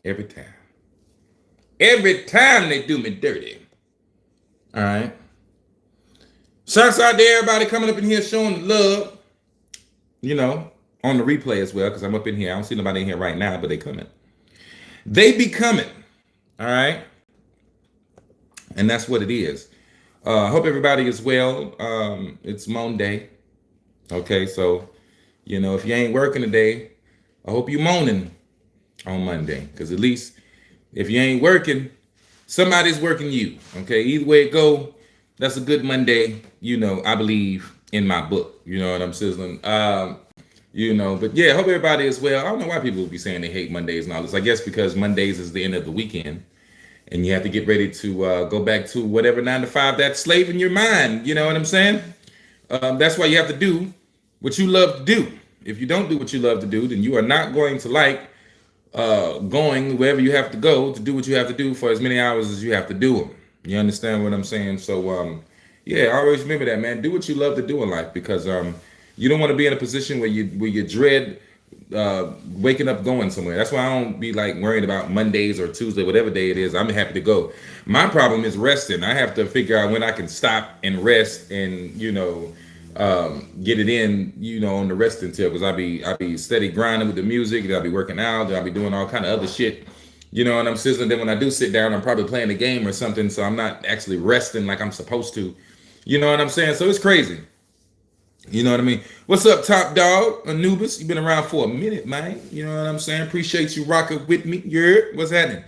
Every time. Every time they do me dirty. All right. Shouts out to everybody coming up in here showing the love, you know, on the replay as well, because I'm up in here. I don't see nobody in here right now, but they coming. They be coming. All right. And that's what it is. Hope everybody is well. It's Moanday. Okay, so if you ain't working today, I hope you moaning on Monday. Because at least if you ain't working, somebody's working you. Okay, either way it go, that's a good Monday. I believe in my book. You know what I'm sizzling. But yeah, hope everybody is well. I don't know why people would be saying they hate Mondays and all this. I guess because Mondays is the end of the weekend. And you have to get ready to go back to whatever 9 to 5 that's slaving your mind. You know what I'm saying? That's why you have to do what you love to do. If you don't do what you love to do, then you are not going to like going wherever you have to go to do what you have to do for as many hours as you have to do them. You understand what I'm saying? So, yeah, always remember that, man. Do what you love to do in life because you don't want to be in a position where you dread waking up going somewhere. That's why I don't be like worried about Mondays or Tuesday, whatever day it is. I'm happy to go. My problem is resting. I have to figure out when I can stop and rest and get it in on the resting tip because I be steady grinding with the music. I'll be working out. I'll be doing all kind of other shit. And I'm sizzling. Then when I do sit down, I'm probably playing a game or something. So I'm not actually resting like I'm supposed to. You know what I'm saying? So it's crazy. You know what I mean? What's up, Top Dog? Anubis, you've been around for a minute, man. You know what I'm saying? Appreciate you rocking with me. You heard? What's happening?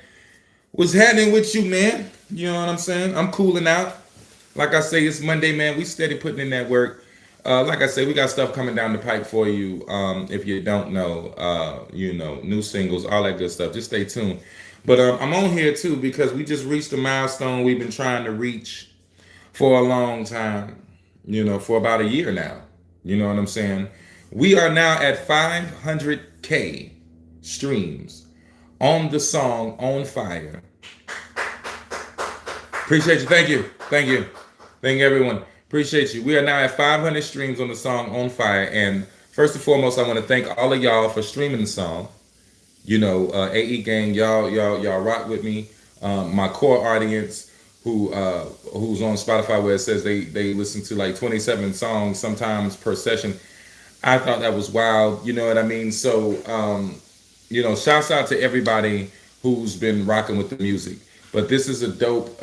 What's happening with you, man? You know what I'm saying? I'm cooling out. Like I say, it's Monday, man. We steady putting in that work. Like I say, we got stuff coming down the pipe for you. If you don't know, new singles, all that good stuff. Just stay tuned. But I'm on here too because we just reached a milestone we've been trying to reach for a long time. For about a year now. You know what I'm saying? We are now at 500K streams on the song On Fire. Appreciate you. Thank you. Thank you. Thank you, everyone. Appreciate you. We are now at 500 streams on the song On Fire. And first and foremost, I want to thank all of y'all for streaming the song. AE Gang, y'all rock with me. My core audience who's on Spotify where it says they listen to like 27 songs sometimes per session. I thought that was wild. You know what I mean? So, shouts out to everybody who's been rocking with the music. But this is a dope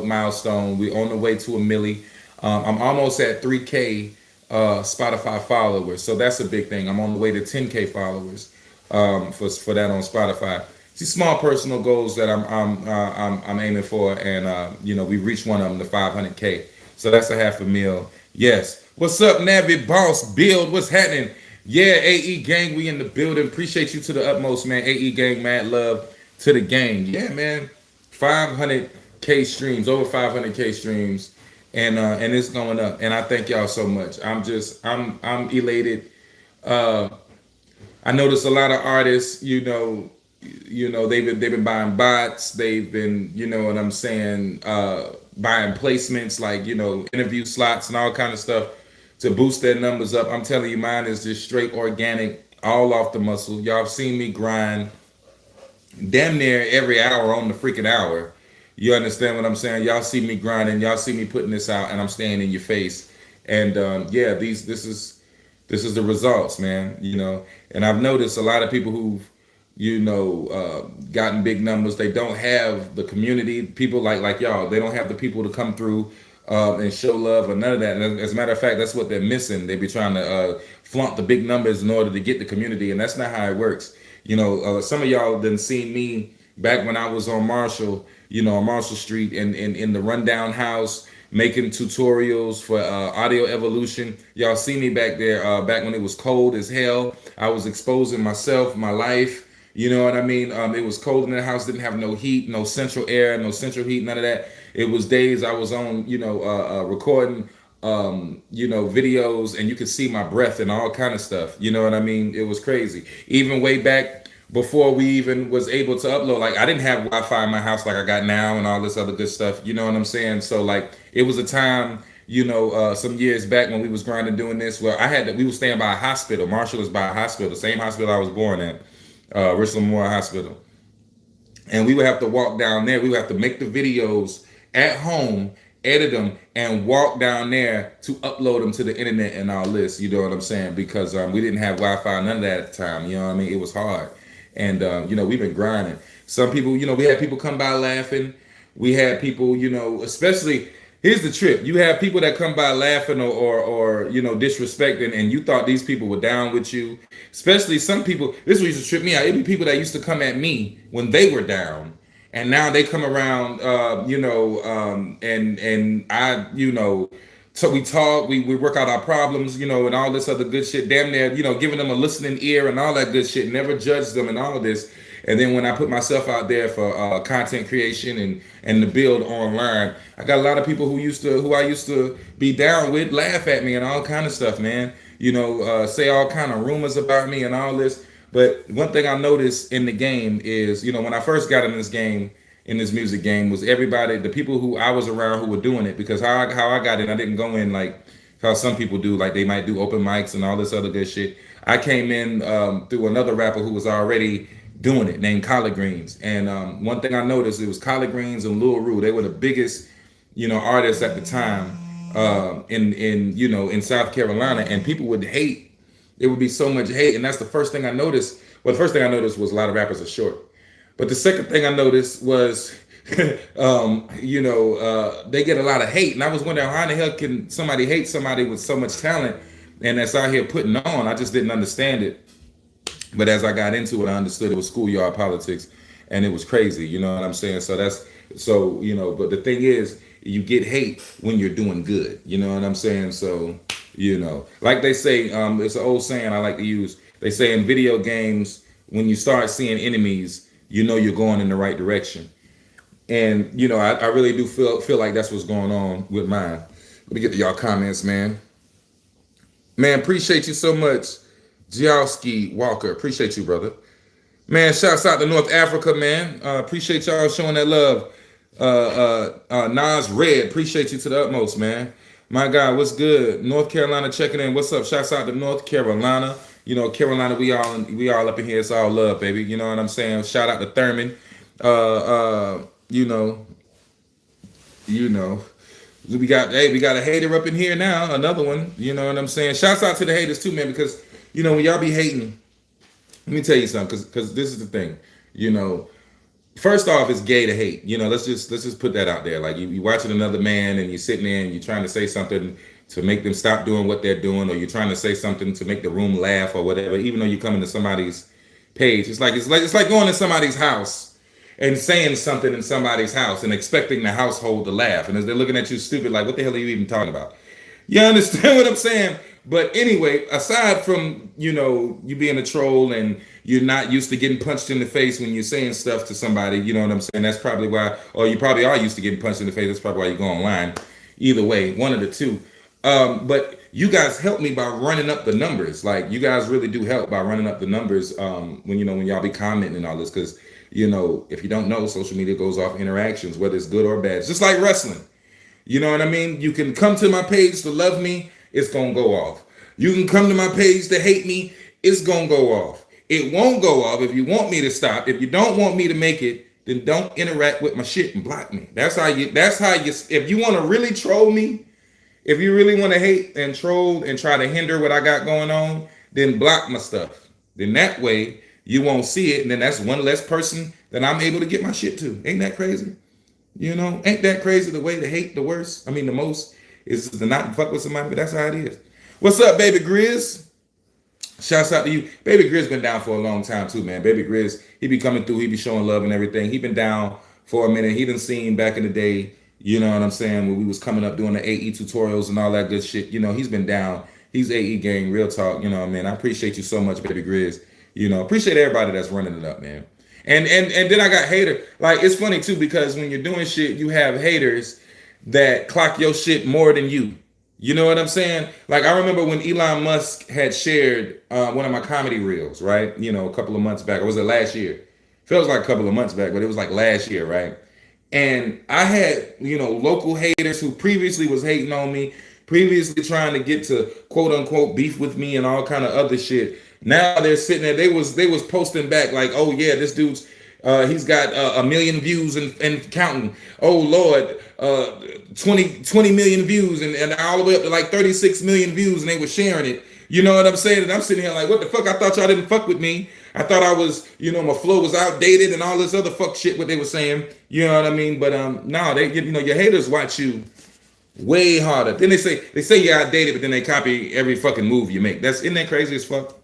milestone. We're on the way to a milli. I'm almost at 3K Spotify followers, so that's a big thing. I'm on the way to 10K followers for that on Spotify. These small personal goals that I'm aiming for, and we reached one of them, the 500K. So that's a $500,000. Yes. What's up, Navi Boss Build? What's happening? Yeah, AE Gang, we in the building. Appreciate you to the utmost, man. AE Gang, mad love to the gang. Yeah, man. 500K streams, over 500K streams, and it's going up. And I thank y'all so much. I'm elated. I noticed a lot of artists, they've been buying bots. They've been, what I'm saying, buying placements like, interview slots and all kind of stuff to boost their numbers up. I'm telling you, mine is just straight organic, all off the muscle. Y'all have seen me grind damn near every hour on the freaking hour. You understand what I'm saying? Y'all see me grinding. Y'all see me putting this out, and I'm staying in your face. And this is the results, man. And I've noticed a lot of people who've gotten big numbers. They don't have the community, people like y'all. They don't have the people to come through and show love or none of that. And as a matter of fact, that's what they're missing. They be trying to flaunt the big numbers in order to get the community, and that's not how it works. Some of y'all done seen me back when I was on Marshall, on Marshall Street in the rundown house, making tutorials for audio evolution. Y'all see me back there back when it was cold as hell. I was exposing myself, my life. You know what I mean? It was cold in the house, didn't have no heat, no central air, no central heat, none of that. It was days I was on, recording, videos, and you could see my breath and all kind of stuff. You know what I mean? It was crazy. Even way back before we even was able to upload, like I didn't have Wi-Fi in my house like I got now and all this other good stuff. You know what I'm saying? So like it was a time, some years back when we was grinding doing this, where we was staying by a hospital. Marshall was by a hospital, the same hospital I was born at, Richland Memorial Hospital. and we would have to walk down there. We would have to make the videos at home, edit them, and walk down there to upload them to the internet and all this. You know what I'm saying? Because we didn't have Wi-Fi, none of that at the time. You know what I mean? It was hard, and we've been grinding. Some people, we had people come by laughing. We had people, especially. Here's the trip. You have people that come by laughing or disrespecting, and you thought these people were down with you. Especially some people, this used to trip me out. It'd be people that used to come at me when they were down. And now they come around, and I, so we talk, we work out our problems, and all this other good shit. Damn near, giving them a listening ear and all that good shit. Never judge them and all of this. And then when I put myself out there for content creation and the build online, I got a lot of people who I used to be down with laugh at me and all kind of stuff, man. Say all kind of rumors about me and all this. But one thing I noticed in the game is, when I first got in this game, in this music game, was everybody, the people who I was around who were doing it. Because how I got in, I didn't go in like how some people do, like they might do open mics and all this other good shit. I came in through another rapper who was already doing it, named Collard Greens. And one thing I noticed, it was Collard Greens and Lil Rue. They were the biggest, artists at the time in South Carolina. And people would hate. There would be so much hate, and that's the first thing I noticed. Well, the first thing I noticed was a lot of rappers are short. But the second thing I noticed was, they get a lot of hate. And I was wondering, how in the hell can somebody hate somebody with so much talent and that's out here putting on? I just didn't understand it. But as I got into it, I understood it was schoolyard politics, and it was crazy. You know what I'm saying? But the thing is, you get hate when you're doing good. You know what I'm saying? So, like they say, it's an old saying I like to use. They say in video games, when you start seeing enemies, you're going in the right direction. And, I really do feel like that's what's going on with mine. Let me get to y'all comments, man. Man, appreciate you so much. Gialski Walker, appreciate you, brother. Man, shouts out to North Africa, man. Appreciate y'all showing that love. Nas Red, appreciate you to the utmost, man. My God, what's good? North Carolina checking in. What's up? Shouts out to North Carolina. Carolina, we all up in here. It's all love, baby. You know what I'm saying? Shout out to Thurman. We got a hater up in here now. Another one. You know what I'm saying? Shouts out to the haters too, man, because when y'all be hating, let me tell you something, because this is the thing. First off, it's gay to hate. Let's just put that out there. Like you watching another man and you're sitting there and you're trying to say something to make them stop doing what they're doing, or you're trying to say something to make the room laugh or whatever. Even though you're coming to somebody's page, it's like going to somebody's house and saying something in somebody's house and expecting the household to laugh, and as they're looking at you stupid, like, what the hell are you even talking about? You understand what I'm saying? But anyway, aside from, you being a troll and you're not used to getting punched in the face when you're saying stuff to somebody, you know what I'm saying? That's probably why, or you probably are used to getting punched in the face. That's probably why you go online. Either way, one of the two. But you guys help me by running up the numbers. Like, you guys really do help by running up the numbers when y'all be commenting and all this. Because, if you don't know, social media goes off interactions, whether it's good or bad. It's just like wrestling. You know what I mean? You can come to my page to love me, it's going to go off. You can come to my page to hate me, it's going to go off. It won't go off if you want me to stop. If you don't want me to make it, then don't interact with my shit and block me. That's how you, if you want to really troll me, if you really want to hate and troll and try to hinder what I got going on, then block my stuff. Then that way you won't see it. And then that's one less person that I'm able to get my shit to. Ain't that crazy? Ain't that crazy? The way to hate the worst, the most, is to not fuck with somebody, but that's how it is. What's up, Baby Grizz? Shouts out to you. Baby Grizz been down for a long time too, man. Baby Grizz, he be coming through, he be showing love and everything. He been down for a minute. He done seen back in the day, you know what I'm saying, when we was coming up doing the AE tutorials and all that good shit. He's been down. He's AE gang, real talk. Man, I appreciate you so much, Baby Grizz. Appreciate everybody that's running it up, man. And then I got hater. Like, it's funny too, because when you're doing shit, you have haters that clock your shit more than you. You know what I'm saying? Like, I remember when Elon Musk had shared one of my comedy reels, right? A couple of months back. Or was it last year? Feels like a couple of months back, but it was like last year, right? And I had, local haters who previously was hating on me, previously trying to get to quote unquote beef with me and all kind of other shit. Now they're sitting there, they was posting back like, oh yeah, this dude's, He's got 1 million views and counting. Oh Lord, 20 million views and all the way up to like 36 million views, and they were sharing it. You know what I'm saying? And I'm sitting here like, what the fuck? I thought y'all didn't fuck with me. I thought I was, my flow was outdated and all this other fuck shit what they were saying. You know what I mean? But no, they, your haters watch you way harder. Then they say you're outdated, but then they copy every fucking move you make. Isn't that crazy as fuck?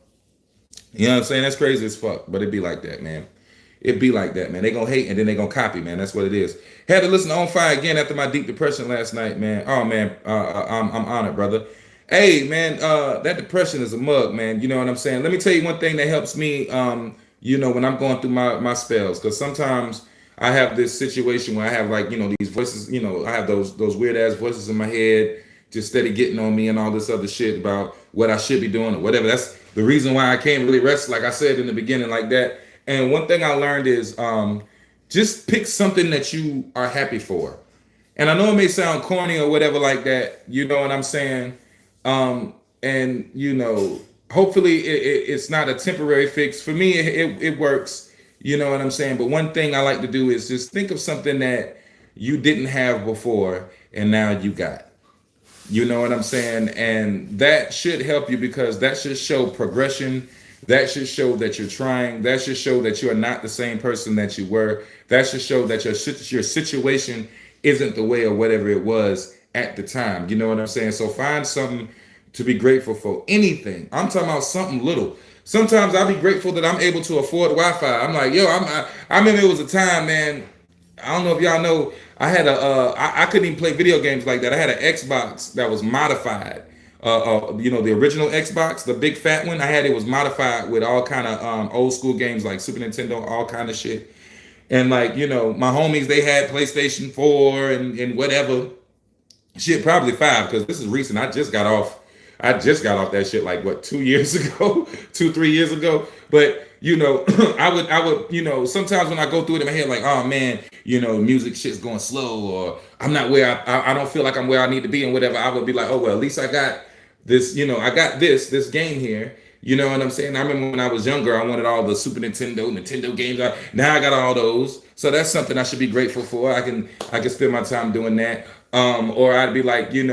You know what I'm saying? That's crazy as fuck. But it be like that, man. It be like that, man. They gonna hate and then they gonna copy, man. That's what it is. Had to listen to On Fire again after my deep depression last night, man. Oh man, I'm honored, brother. Hey, man, that depression is a mug, man. You know what I'm saying? Let me tell you one thing that helps me, when I'm going through my spells, because sometimes I have this situation where I have like, these voices, I have those weird ass voices in my head, just steady getting on me and all this other shit about what I should be doing or whatever. That's the reason why I can't really rest, like I said in the beginning, like that. And one thing I learned is just pick something that you are happy for. And I know it may sound corny or whatever like that, you know what I'm saying? And hopefully it's not a temporary fix. For me, it works, you know what I'm saying? But one thing I like to do is just think of something that you didn't have before and now you got. You know what I'm saying? And that should help you because that should show progression. That should show that you're trying. That should show that you are not the same person that you were. That should show that your situation isn't the way or whatever it was at the time. You know what I'm saying? So find something to be grateful for. Anything. I'm talking about something little. Sometimes I'll be grateful that I'm able to afford Wi-Fi. I'm like, yo, I remember it was a time, man. I don't know if y'all know, I had I couldn't even play video games like that. I had an Xbox that was modified. The original Xbox, the big fat one, it was modified with all kind of old school games like Super Nintendo, all kind of shit. And like, my homies, they had PlayStation 4 and whatever. Shit, probably 5, because this is recent. I just got off that shit like what, 2 years ago, 3 years ago. But I would, sometimes when I go through it in my head, like, oh man, music shit's going slow, or I'm not where I don't feel like I'm where I need to be and whatever. I would be like, oh well, at least I got this, I got this game here. You know what I'm saying? I remember when I was younger, I wanted all the Super Nintendo games. Now I got all those. So that's something I should be grateful for. I can spend my time doing that. Or I'd be like, the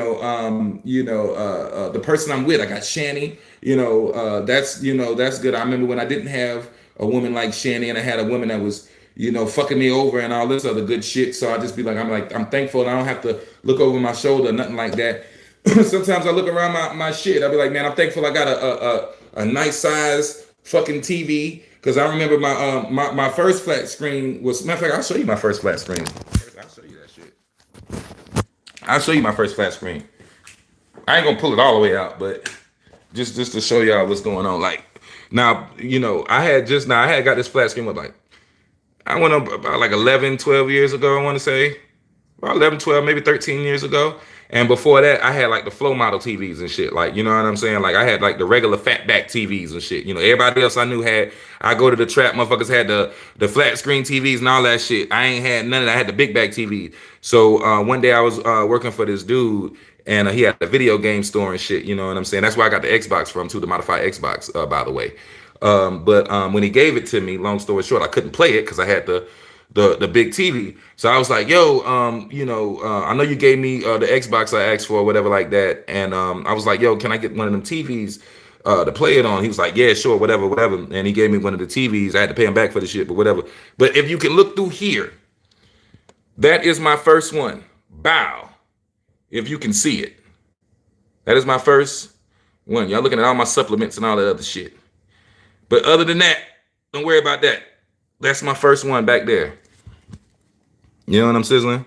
person I'm with, I got Shani, that's good. I remember when I didn't have a woman like Shani and I had a woman that was, fucking me over and all this other good shit. So I just be like, I'm thankful and I don't have to look over my shoulder, nothing like that. Sometimes I look around my shit. I'll be like, man, I'm thankful I got a nice size fucking TV. Cause I remember my first flat screen was, matter of fact, I'll show you my first flat screen. I'll show you that shit. I'll show you my first flat screen. I ain't gonna pull it all the way out, but just to show y'all what's going on. Like now, I had got this flat screen with like, I went up about like 11, 12 years ago, I want to say. About 11, 12, maybe 13 years ago. And before that, I had like the flow model TVs and shit. Like, you know what I'm saying? Like I had like the regular fatback TVs and shit. Everybody else I knew I go to the trap, motherfuckers had the flat screen TVs and all that shit. I ain't had none of that. I had the big back TV. So one day I was working for this dude and he had a video game store and shit. You know what I'm saying? That's where I got the Xbox from too, the modified Xbox, by the way. But when he gave it to me, long story short, I couldn't play it because I had the big TV. So I was like, yo, I know you gave me the Xbox I asked for or whatever like that. And I was like, yo, can I get one of them TVs to play it on? He was like, yeah, sure, whatever. And he gave me one of the TVs. I had to pay him back for the shit, but whatever. But if you can look through here, that is my first one. Bow. If you can see it. That is my first one. Y'all looking at all my supplements and all that other shit. But other than that, don't worry about that. That's my first one back there. You know what I'm sizzling?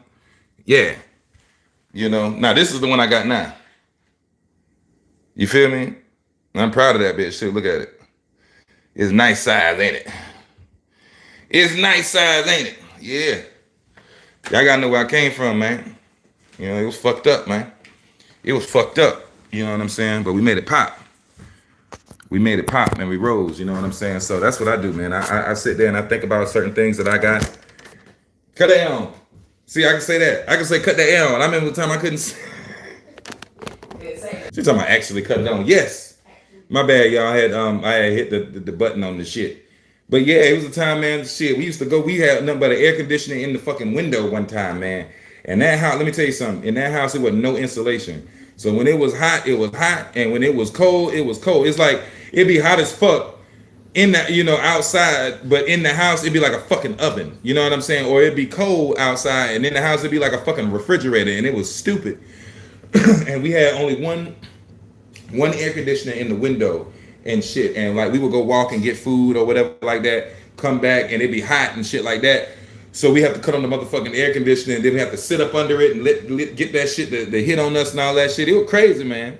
Yeah. Now this is the one I got now. You feel me? I'm proud of that bitch too. Look at it. It's nice size, ain't it? It's nice size, ain't it? Yeah. Y'all gotta know where I came from, man. It was fucked up, man. It was fucked up. You know what I'm saying? But we made it pop. We made it pop and we rose, you know what I'm saying? So that's what I do, man. I sit there and I think about certain things that I got. Cut that on. See, I can say that. I can say cut that on. I remember the time I couldn't say. She's talking about actually cut it on. Yes. My bad, y'all. I had hit the button on the shit. But yeah, it was a time, man. Shit, we used to go. We had nothing but an air conditioner in the fucking window one time, man. And that house, let me tell you something. In that house, it was no insulation. So when it was hot, it was hot, and when it was cold, it was cold. It's like it'd be hot as fuck in the outside, but in the house it'd be like a fucking oven. You know what I'm saying? Or it'd be cold outside, and in the house it'd be like a fucking refrigerator, and it was stupid. And we had only one air conditioner in the window and shit. And like we would go walk and get food or whatever like that, come back and it'd be hot and shit like that. So we have to cut on the motherfucking air conditioner and then we have to sit up under it and get that shit to hit on us and all that shit. It was crazy, man.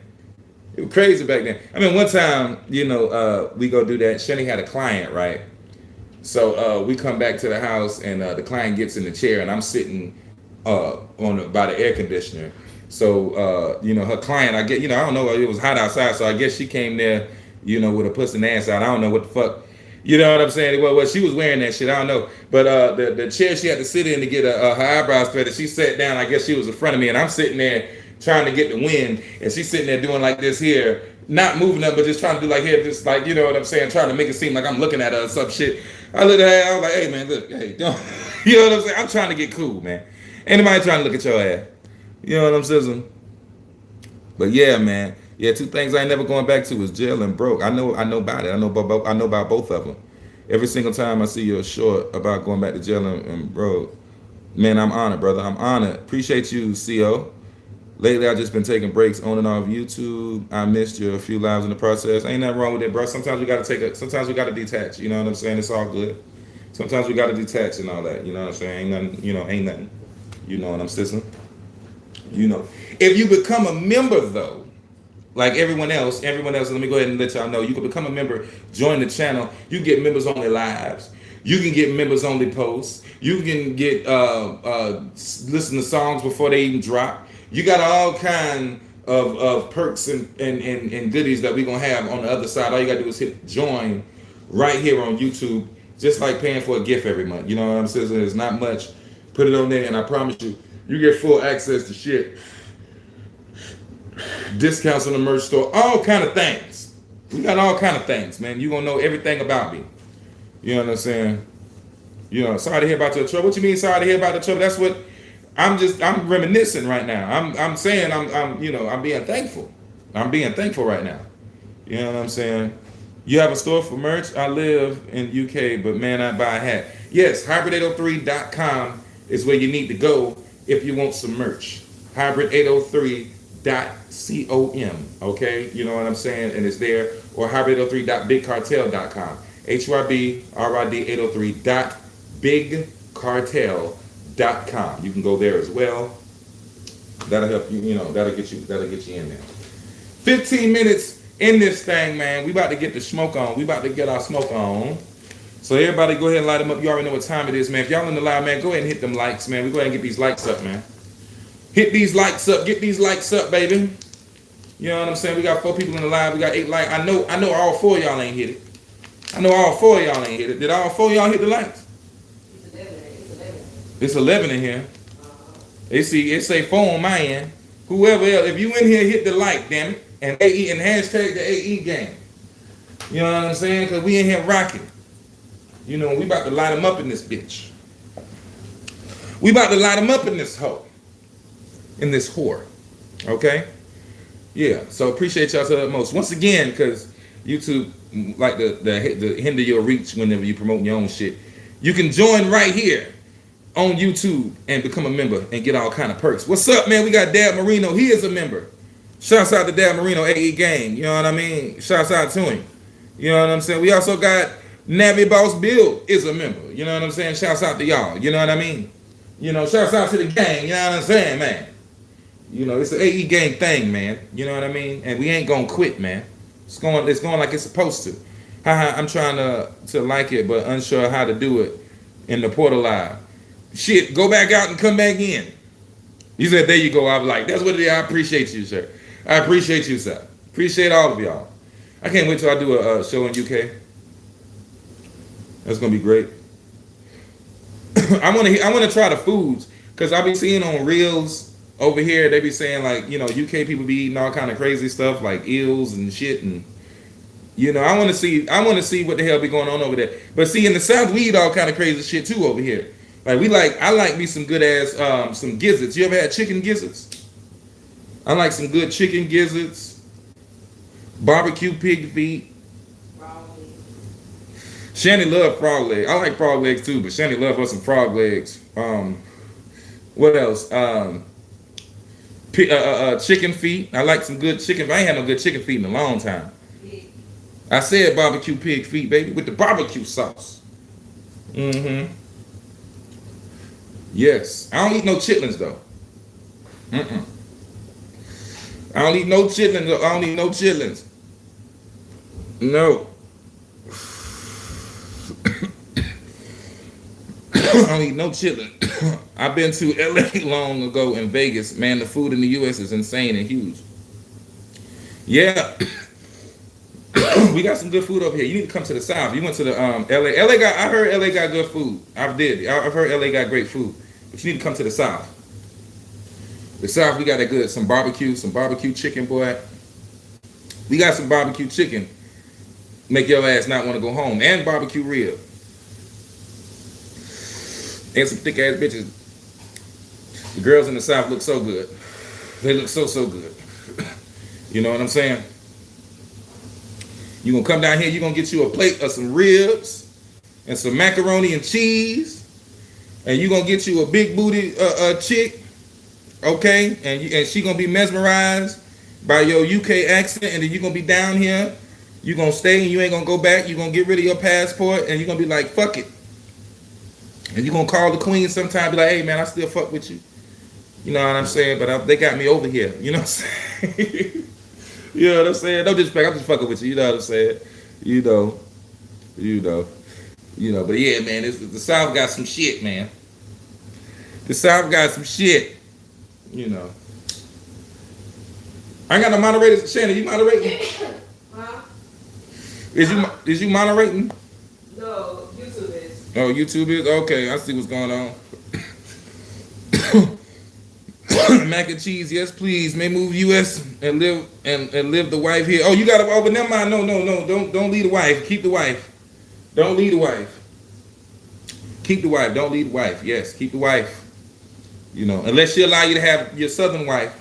It was crazy back then. I mean, one time, we go do that. Shani had a client, right? So we come back to the house and the client gets in the chair and I'm sitting by the air conditioner. So her client, I get, I don't know, it was hot outside, so I guess she came there, with a pussy and ass out. I don't know what the fuck, you know what I'm saying? Well, she was wearing that shit, I don't know. But the chair she had to sit in to get her eyebrows threaded, she sat down. I guess she was in front of me, and I'm sitting there trying to get the wind, and she's sitting there doing like this here, not moving up, but just trying to do like here, just like, you know what I'm saying, trying to make it seem like I'm looking at her or some shit. I looked at her, I was like, hey man, look, hey, don't, you know what I'm saying? I'm trying to get cool, man. Ain't nobody trying to look at your ass. You know what I'm saying? But yeah, man. Yeah, two things I ain't never going back to is jail and broke. I know about it. I know about both of them. Every single time I see you're short about going back to jail and broke, man, I'm honored, brother. I'm honored. Appreciate you, CO. Lately, I've just been taking breaks on and off YouTube. I missed you a few lives in the process. Ain't nothing wrong with it, bro. Sometimes we sometimes we gotta detach. You know what I'm saying? It's all good. Sometimes we gotta detach and all that. You know what I'm saying? Ain't nothing. Ain't nothing. You know what I'm saying? If you become a member though, like everyone else, let me go ahead and let y'all know, you can become a member, join the channel. You get members only lives. You can get members only posts. You can get listen to songs before they even drop. You got all kind of perks and goodies that we're gonna have on the other side. All you gotta do is hit join right here on YouTube, just like paying for a gift every month. You know what I'm saying? It's not much. Put it on there, and I promise you, you get full access to shit. Discounts on the merch store, all kind of things. We got all kind of things, man. You gonna know everything about me. You know what I'm saying? Sorry to hear about your trouble. What you mean sorry to hear about the trouble? That's what I'm reminiscing right now. I'm saying I'm being thankful. I'm being thankful right now. You know what I'm saying? You have a store for merch? I live in UK, but man, I buy a hat. Yes, hybrid803.com is where you need to go if you want some merch. Hybrid803.com, okay? You know what I'm saying? And it's there. Or hybrid803.bigcartel.com. hybrid803.bigcartel.com. You can go there as well. That'll help you, that'll get you in there. 15 minutes in this thing, man. We about to get the smoke on. We about to get our smoke on. So everybody go ahead and light them up. You already know what time it is, man. If y'all in the live, man, go ahead and hit them likes, man. We go ahead and get these likes up, man. Hit these likes up. Get these likes up, baby. You know what I'm saying? We got 4 people in the live. We got 8 likes. I know all 4 of y'all ain't hit it. I know all 4 of y'all ain't hit it. Did all 4 of y'all hit the likes? It's 11 in here. It say 4 on my end. Whoever else, if you in here, hit the like, damn it. And AE and hashtag the AE game. You know what I'm saying? Because we in here rocking. We about to light them up in this bitch. We about to light them up in this hoe. In this whore. Okay? Yeah. So appreciate y'all to the most. Once again, because YouTube like the hinder your reach whenever you promote your own shit. You can join right here on YouTube and become a member and get all kind of perks. What's up, man? We got Dad Marino. He is a member. Shouts out to Dad Marino, AE Gang. You know what I mean? Shouts out to him. You know what I'm saying? We also got Navi Boss Build is a member. You know what I'm saying? Shouts out to y'all. You know what I mean? Shouts out to the gang. You know what I'm saying, man? It's an AE Gang thing, man. You know what I mean? And we ain't gonna quit, man. It's going like it's supposed to. I'm trying to like it, but unsure how to do it in the portal live. Shit, go back out and come back in. You said, there you go. I was like, that's what it is. I appreciate you, sir. I appreciate you, sir. Appreciate all of y'all. I can't wait till I do a show in UK. That's gonna be great. I want to try the foods because I be seeing on reels over here. They be saying like, UK people be eating all kind of crazy stuff like eels and shit, and You know, I want to see what the hell be going on over there. But see, in the South, we eat all kind of crazy shit too over here. Like I like me some good ass some gizzards. You ever had chicken gizzards? I like some good chicken gizzards, barbecue pig feet. Shanny love frog legs. I like frog legs too, but Shanny love us some frog legs. What else? Chicken feet. I like some good chicken. I ain't had no good chicken feet in a long time. I said barbecue pig feet, baby, with the barbecue sauce. Mm-hmm. Yes. I don't eat no chitlins though. Mm-mm. I don't eat no chitlins. I don't eat no chitlins. No. I don't eat no chitlin. I've been to LA long ago in Vegas. Man, the food in the US is insane and huge. Yeah. We got some good food over here. You need to come to the South. You went to the LA. I heard LA got good food. I've heard LA got great food. But you need to come to the South. The South, we got that good. Some barbecue chicken, boy. We got some barbecue chicken. Make your ass not want to go home. And barbecue rib. And some thick ass bitches. The girls in the South look so good. They look so good. You know what I'm saying? You gonna come down here, you gonna get you a plate of some ribs and some macaroni and cheese. And you gonna get you a big booty chick. Okay? And she gonna be mesmerized by your UK accent. And then you gonna be down here. You gonna stay and you ain't gonna go back. You gonna get rid of your passport and you gonna be like, fuck it. And you gonna call the queen sometime, be like, hey man, I still fuck with you. You know what I'm saying? But they got me over here. You know what I'm saying? You know what I'm saying? No disrespect, I'm just fucking with you. You know what I'm saying? You know. But yeah, man, the South got some shit, man. The South got some shit. You know. I ain't got no moderators. Shannon, you moderating? Huh? Is you moderating? No, YouTube is. Oh, YouTube is? Okay, I see what's going on. Mac and cheese, yes, please. May move US and live the wife here. Oh, you gotta but never mind. No. Don't leave the wife. Keep the wife. Don't leave the wife. Keep the wife. Don't leave the wife. Yes, keep the wife. You know, unless she allow you to have your southern wife,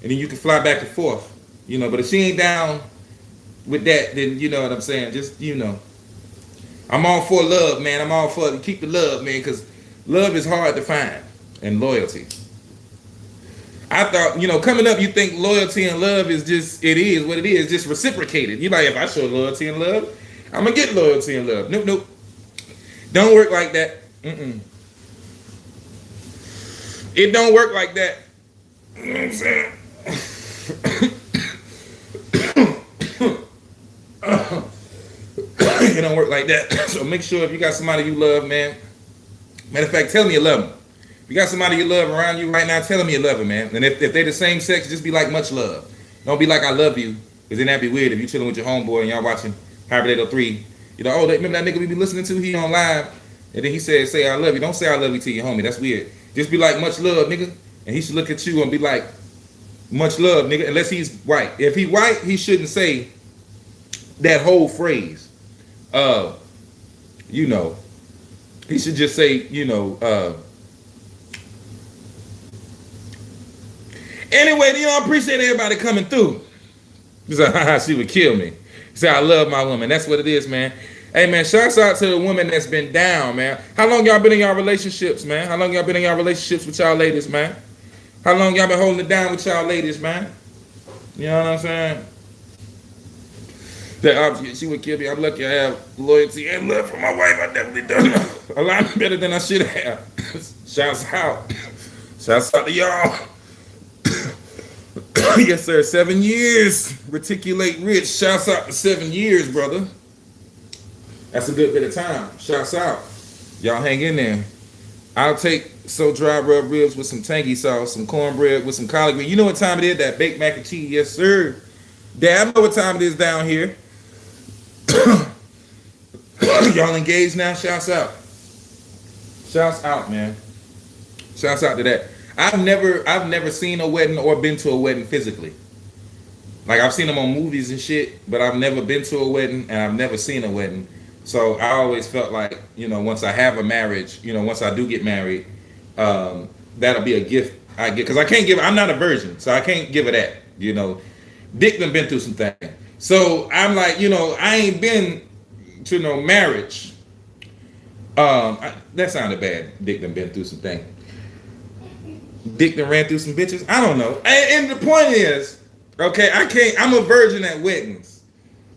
and then you can fly back and forth. You know, but if she ain't down with that, then you know what I'm saying. Just I'm all for love, man. I'm all for keep the love, man, because love is hard to find, and loyalty. I thought, coming up, you think loyalty and love is it is what it is, just reciprocated. You like, if I show loyalty and love, I'm gonna get loyalty and love. Nope. Don't work like that. It don't work like that. You know what I'm saying? It don't work like that. So make sure if you got somebody you love, man. Matter of fact, tell me you love them. If you got somebody you love around you right now, tell them you love them, man. And if they're the same sex, just be like much love. Don't be like I love you, because then that'd be weird if you chilling with your homeboy and y'all watching Hybrid 3. Remember that nigga we be listening to? He on live, and then he said, "Say I love you." Don't say I love you to your homie. That's weird. Just be like much love, nigga. And he should look at you and be like, much love, nigga. Unless he's white. If he white, he shouldn't say that whole phrase. He should just say, Anyway, I appreciate everybody coming through. He said, she would kill me. He said, I love my woman. That's what it is, man. Hey, man, shouts out to the woman that's been down, man. How long y'all been in y'all relationships, man? How long y'all been in y'all relationships with y'all ladies, man? How long y'all been holding it down with y'all ladies, man? You know what I'm saying? She would kill me. I'm lucky I have loyalty and love for my wife. I definitely done a lot better than I should have. Shouts out. Shouts out to y'all. Yes, sir. 7 years. Reticulate rich. Shouts out to 7 years, brother. That's a good bit of time. Shouts out. Y'all hang in there. I'll take dry rub ribs with some tangy sauce, some cornbread with some collard green. You know what time it is? That baked mac and cheese. Yes, sir. Dad, I know what time it is down here. Y'all engaged now? Shouts out. Shouts out, man. Shouts out to that. I've never seen a wedding or been to a wedding physically. Like I've seen them on movies and shit, but I've never been to a wedding and I've never seen a wedding. So I always felt like, once I have a marriage, once I do get married, that'll be a gift I get. Because I can't give, I'm not a virgin, so I can't give her that. Dick done been through some things. So I'm like, I ain't been to no marriage. That sounded bad. Dick done been through some things. Dick done ran through some bitches. I don't know. And the point is, okay, I'm a virgin at weddings.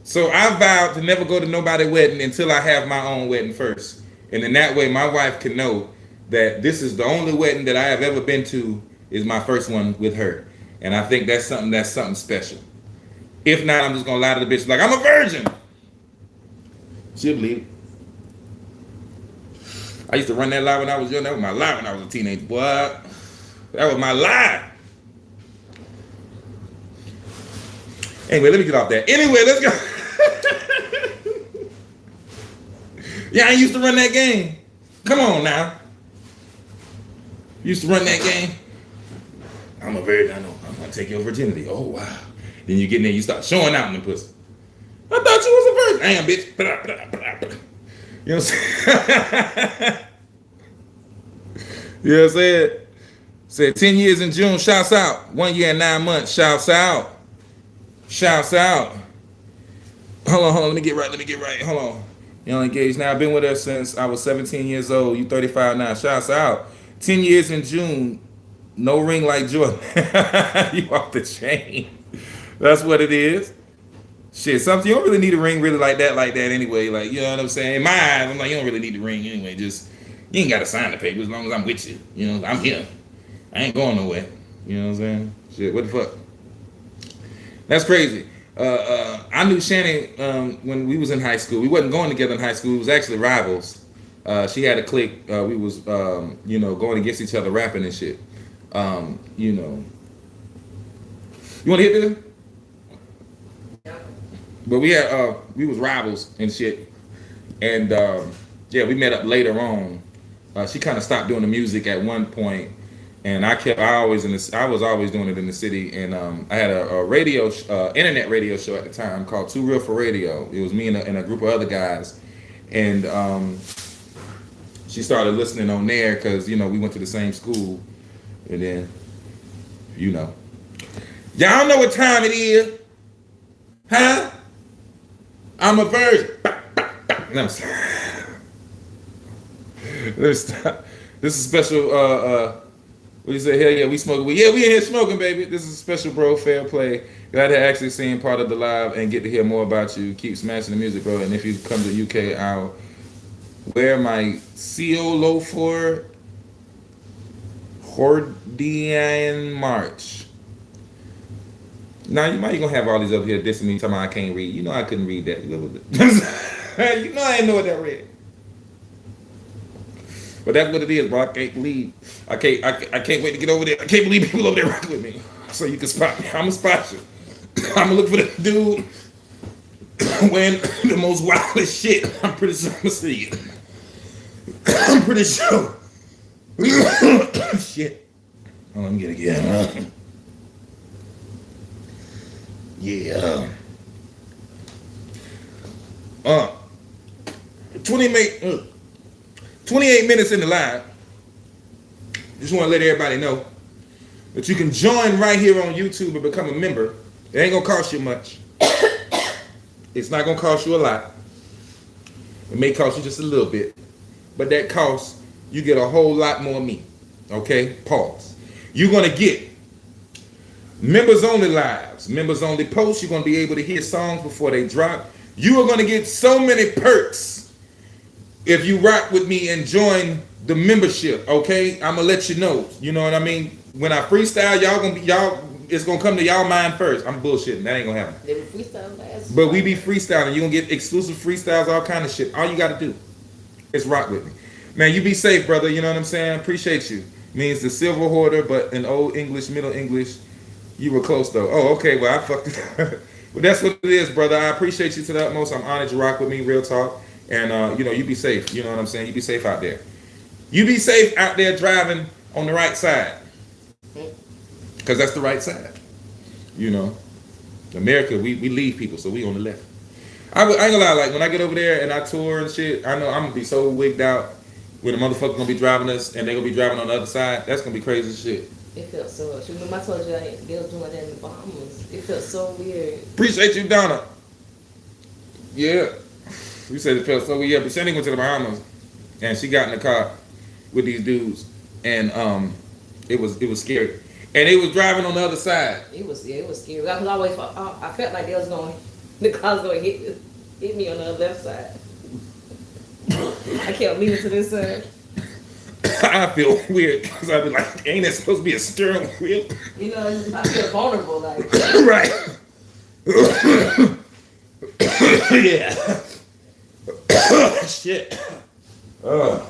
So I vowed to never go to nobody's wedding until I have my own wedding first. And in that way, my wife can know that this is the only wedding that I have ever been to is my first one with her. And I think that's something special. If not, I'm just going to lie to the bitch like, I'm a virgin. She'll believe it. I used to run that lie when I was young. That was my lie when I was a teenager. Boy, that was my lie. Anyway, let me get off that. Anyway, let's go. Yeah, I used to run that game. Come on now. Used to run that game. I'm a virgin. I know. I'm going to take your virginity. Oh, wow. Then you get in there, you start showing out in the pussy. I thought you was a virgin. I am, bitch. You know what I'm saying? You know what I'm saying? Said 10 years in June, shouts out. 1 year and 9 months, shouts out. Shouts out. Hold on, let me get right. Hold on. You're engaged now. I've been with her since I was 17 years old. You 35 now. Shouts out. 10 years in June. No ring like Jordan. You off the chain. That's what it is. Shit, something you don't really need a ring really like that anyway. Like, you know what I'm saying? In my eyes, I'm like, you don't really need the ring anyway. Just, you ain't got to sign the paper as long as I'm with you. You know, I'm here. I ain't going nowhere. You know what I'm saying? Shit, what the fuck? That's crazy. I knew Shannon when we was in high school. We wasn't going together in high school. We was actually rivals. She had a clique. We was, going against each other, rapping and shit. You want to hit this? But we had we was rivals and shit, and we met up later on. She kind of stopped doing the music at one point, and I was always doing it in the city. And I had a radio, internet radio show at the time called Too Real for Radio. It was me and a group of other guys, and she started listening on there because we went to the same school, and then y'all know what time it is, huh? I'm a virgin. No, let's stop. This is special. What do you say? Hell yeah, we smoking. Yeah, we in here smoking, baby. This is a special bro fair play. Glad to actually see part of the live and get to hear more about you. Keep smashing the music, bro. And if you come to the UK, I'll wear my CO for Hordian March. Now, you gonna have all these up here dissing me, talking about I can't read. You know I couldn't read that. You know I ain't know what that read. But that's what it is, bro. I can't believe. I can't wait to get over there. I can't believe people over there rocking with me. So you can spot me. I'm gonna spot you. I'm gonna look for the dude wearing the most wildest shit. I'm pretty sure I'm gonna see it. I'm pretty sure. Shit. Oh, let me get it again. Yeah. 28 minutes in the live. Just want to let everybody know that you can join right here on YouTube and become a member. It ain't gonna cost you much. It's not gonna cost you a lot. It may cost you just a little bit, but that costs you get a whole lot more of me. Okay? Pause. You're gonna get members only lives, members only posts. You're going to be able to hear songs before they drop. You are going to get so many perks if you rock with me and join the membership. Okay, I'm gonna let you know. You know what I mean? When I freestyle, it's gonna come to y'all mind first. I'm bullshitting. That ain't gonna happen. They were freestyling last. But we be freestyling. You're gonna get exclusive freestyles, all kind of shit. All you got to do is rock with me, man. You be safe, brother. You know what I'm saying? Appreciate you. Means the silver hoarder, but in old English, Middle English. You were close though. Oh, okay. Well, I fucked it up. Well, that's what it is, brother. I appreciate you to the utmost. I'm honored you rock with me, real talk. And you be safe. You know what I'm saying? You be safe out there. You be safe out there driving on the right side, because that's the right side. America, we leave people, so we on the left. I ain't gonna lie, like when I get over there and I tour and shit, I know I'm gonna be so wigged out when the motherfucker gonna be driving us and they gonna be driving on the other side. That's gonna be crazy as shit. It felt so much. Remember I told you they was doing that in the Bahamas. It felt so weird. Appreciate you, Donna. Yeah. You said it felt so weird. Yeah, but Sandy went to the Bahamas and she got in the car with these dudes and it was scary. And they was driving on the other side. It was scary. I felt like the car was gonna hit me on the left side. I kept leaning to this side. I feel weird because I'd be like, ain't that supposed to be a steering wheel? You know, I feel vulnerable, like. Right. Yeah. Shit. Hot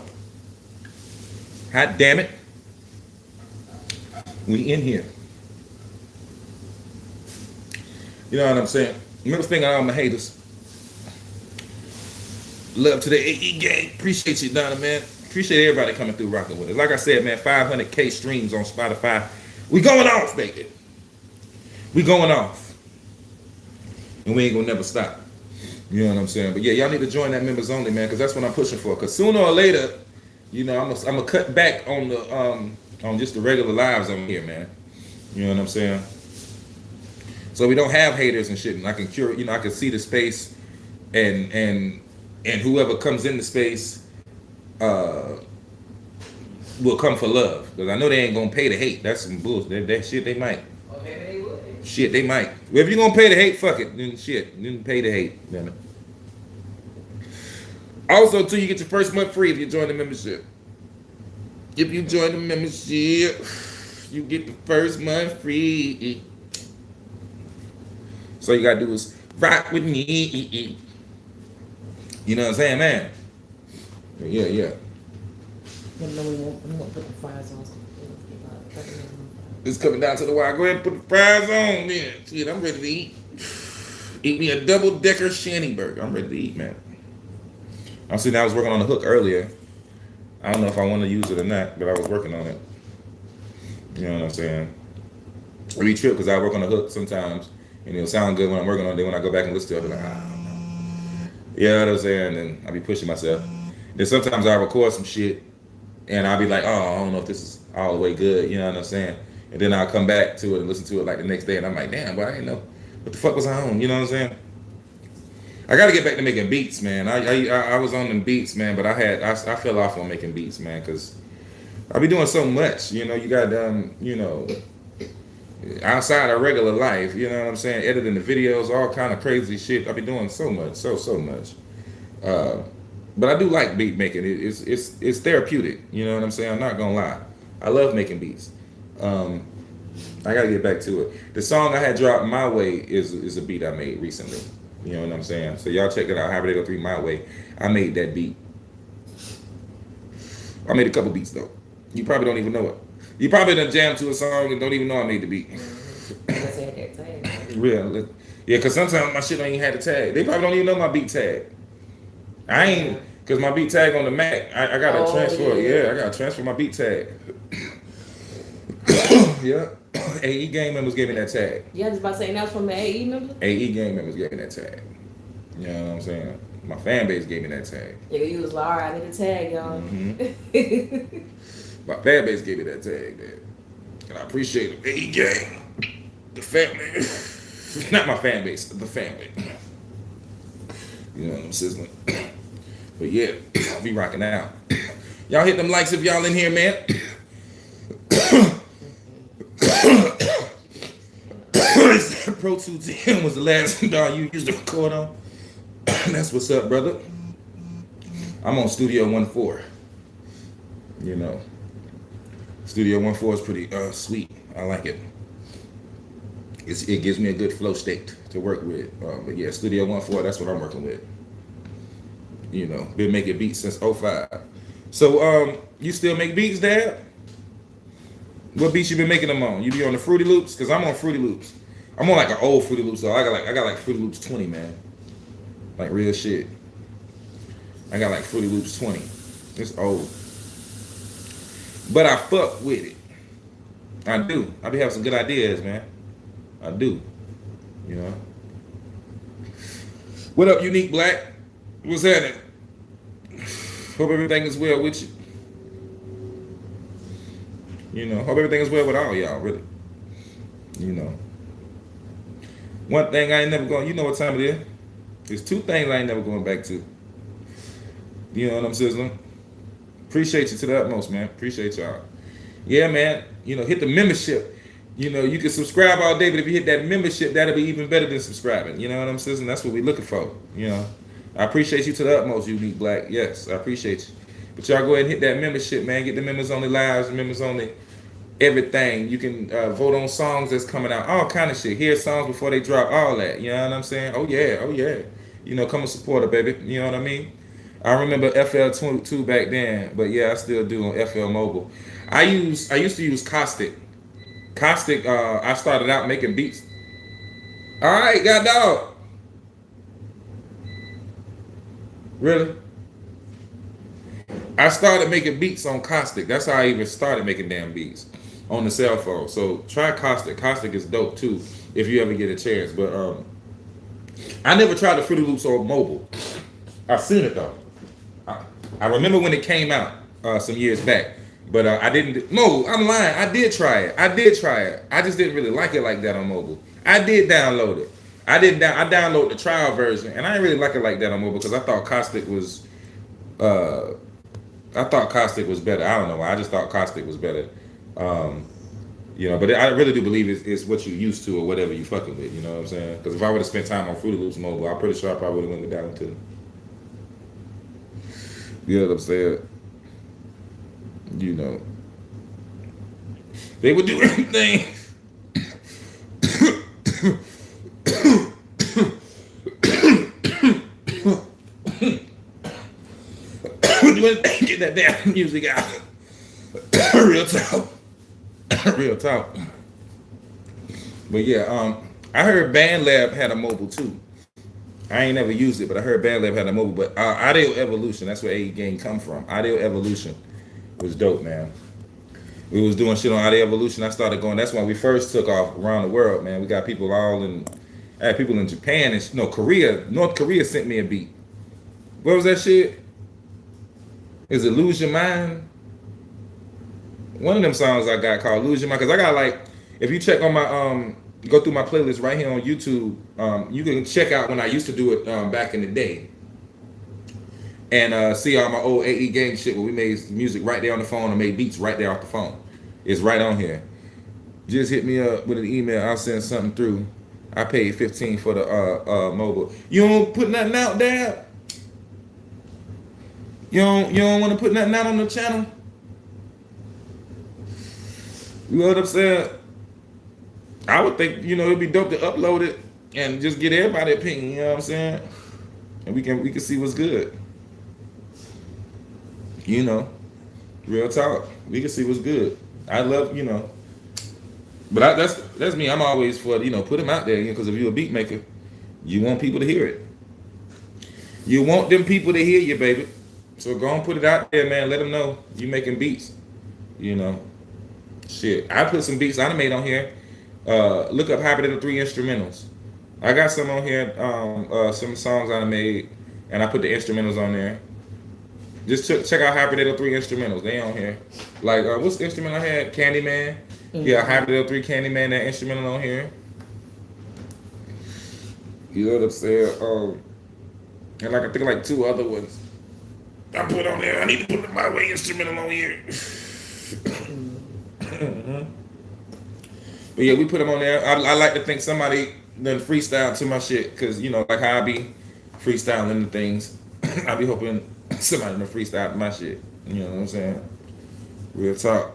damn it. We in here. You know what I'm saying? Remember thinking all my haters. Love to the AE gang. Appreciate you, Donna, man. Appreciate everybody coming through rocking with us. Like I said, man, 500K streams on Spotify. We going off, baby. We going off. And we ain't gonna never stop. You know what I'm saying? But yeah, y'all need to join that members only, man, because that's what I'm pushing for. Because sooner or later, you know, I'm gonna cut back on the on just the regular lives on here, man. You know what I'm saying? So we don't have haters and shit, and I can cure, you know, I can see the space, and whoever comes in the space will come for love, because I know they ain't gonna pay to hate. That's some bullshit. That shit they might. Oh, maybe they would. Shit, they might. Well, if you're gonna pay to hate, fuck it. Then shit, then pay to hate. Damn it. Also, too, you get your first month free if you join the membership. If you join the membership, you get the first month free. So you gotta do is rock with me. You know what I'm saying, man? Yeah. No, we won't put the fries on. It's coming down to the wire. Go ahead and put the fries on. Yeah, shit, I'm ready to eat. Eat me a double-decker shanty burger. I'm ready to eat, man. I'm sitting. I was working on the hook earlier. I don't know if I want to use it or not, but I was working on it. You know what I'm saying? I be tripped because I work on the hook sometimes, and it'll sound good when I'm working on it. Then when I go back and listen to it, I'll be like, yeah, you know what I'm saying? And I be pushing myself. Then sometimes I record some shit, and I'll be like, oh, I don't know if this is all the way good. You know what I'm saying? And then I'll come back to it and listen to it like the next day, and I'm like, damn, but I didn't know what the fuck was I on. You know what I'm saying? I got to get back to making beats, man. I was on them beats, man, but I fell off on making beats, man, because I be doing so much. You know, you got you know, outside of regular life. You know what I'm saying? Editing the videos, all kind of crazy shit. I be doing so much, so much. But I do like beat making. It's therapeutic. You know what I'm saying? I'm not gonna lie. I love making beats. I gotta get back to it. The song I had dropped, My Way, is a beat I made recently. You know what I'm saying? So y'all check it out. However they go 3 My Way. I made that beat. I made a couple beats though. You probably don't even know it. You probably done jam to a song and don't even know I made the beat. Real. Yeah, because sometimes my shit don't even have the tag. They probably don't even know my beat tag. I ain't, because my beat tag on the Mac, I got to transfer. Yeah, I got to transfer my beat tag. Yeah. AE gang members gave me that tag. Yeah, I was about to say, that was from the AE members? AE gang members gave me that tag. You know what I'm saying? My fan base gave me that tag. Yeah, you was like, all right, I need a tag, y'all. Mm-hmm. My fan base gave me that tag, man. And I appreciate it. AE gang. The family. Not my fan base, the family. You know what I'm sizzling. But yeah, I'll be rocking out. Y'all hit them likes if y'all in here, man. Pro 210 was the last DAW you used to record on. That's what's up, brother. I'm on Studio 1.4. You know, Studio 1.4 is pretty sweet. I like it. It gives me a good flow state to work with. But yeah, Studio 1.4, that's what I'm working with. You know, been making beats since 05. So, you still make beats, Dad? What beats you been making them on? You be on the Fruity Loops? Because I'm on Fruity Loops. I'm on like an old Fruity Loops though. I got like Fruity Loops 20, man. Like real shit. I got like Fruity Loops 20. It's old. But I fuck with it. I do. I be having some good ideas, man. I do. You know. What up, Unique Black? What's happening? Hope everything is well with you. You know, hope everything is well with all y'all, really. You know. One thing I ain't never going, you know what time it is? There's two things I ain't never going back to. You know what I'm sizzling? Appreciate you to the utmost, man. Appreciate y'all. Yeah, man. You know, hit the membership. You know, you can subscribe all day, but if you hit that membership, that'll be even better than subscribing. You know what I'm saying? That's what we're looking for. You know, I appreciate you to the utmost, Unique Black. Yes, I appreciate you. But y'all go ahead and hit that membership, man. Get the members only lives, members only everything. You can vote on songs that's coming out, all kind of shit. Hear songs before they drop, all that. You know what I'm saying? Oh yeah, oh yeah. You know, come and support it, baby. You know what I mean? I remember FL22 back then, but yeah, I still do on FL Mobile. I used to use Caustic. Caustic, I started out making beats. All right, got dog. Really? I started making beats on Caustic. That's how I even started making damn beats on the cell phone. So try Caustic. Caustic is dope too if you ever get a chance. But I never tried the Fruity Loops on mobile. I've seen it though. I remember when it came out some years back. But I didn't. No, I'm lying. I did try it. I just didn't really like it like that on mobile. I did download it. I downloaded the trial version, and I didn't really like it like that on mobile because I thought Caustic was. I thought Caustic was better. I don't know why. I just thought Caustic was better. You know, but I really do believe it's what you used to or whatever you fucking with. You know what I'm saying? Because if I would have spent time on Fruity Loops mobile, I'm pretty sure I probably would have went down to. You know what I'm saying? You know, they would do anything. Would do anything, get that damn music out. Real talk. Real talk. But yeah, I heard BandLab had a mobile too. I ain't never used it, but I heard BandLab had a mobile. But Audio Evolution, that's where A Gang come from. Audio Evolution was dope, man. We was doing shit on Audio Evolution. I started going. That's when we first took off around the world, man. We got people all in. I had people in Japan and Korea. North Korea sent me a beat. What was that shit? Is it Lose Your Mind? One of them songs I got called Lose Your Mind. Because I got like, if you check on my go through my playlist right here on YouTube, you can check out when I used to do it back in the day. And see all my old AE Gang shit where we made music right there on the phone and made beats right there off the phone. It's right on here. Just hit me up with an email. I'll send something through. I paid $15 for the mobile. You don't put nothing out there? You don't want to put nothing out on the channel? You know what I'm saying? I would think, it'd be dope to upload it and just get everybody opinion, you know what I'm saying? And we can see what's good. Real talk. We can see what's good. I love, but that's me. I'm always for, put them out there, because if you're a beat maker, you want people to hear it. You want them people to hear you, baby. So go and put it out there, man. Let them know you making beats. Shit. I put some beats I done made on here. Look up Hyper 3 instrumentals. I got some on here, some songs I done made, and I put the instrumentals on there. Just check out Hyper 3 instrumentals. They on here. Like, what's the instrument I had? Candyman. Mm-hmm. Yeah, Hyper 3 Candyman, that instrumental on here. You know what I'm saying? And like I think like 2 other ones I put on there. I need to put my way instrumental on here. Mm-hmm. But yeah, we put them on there. I like to think somebody done freestyle to my shit, because like how I be freestyling the things. I be hoping somebody done freestyle to my shit. You know what I'm saying? Real talk.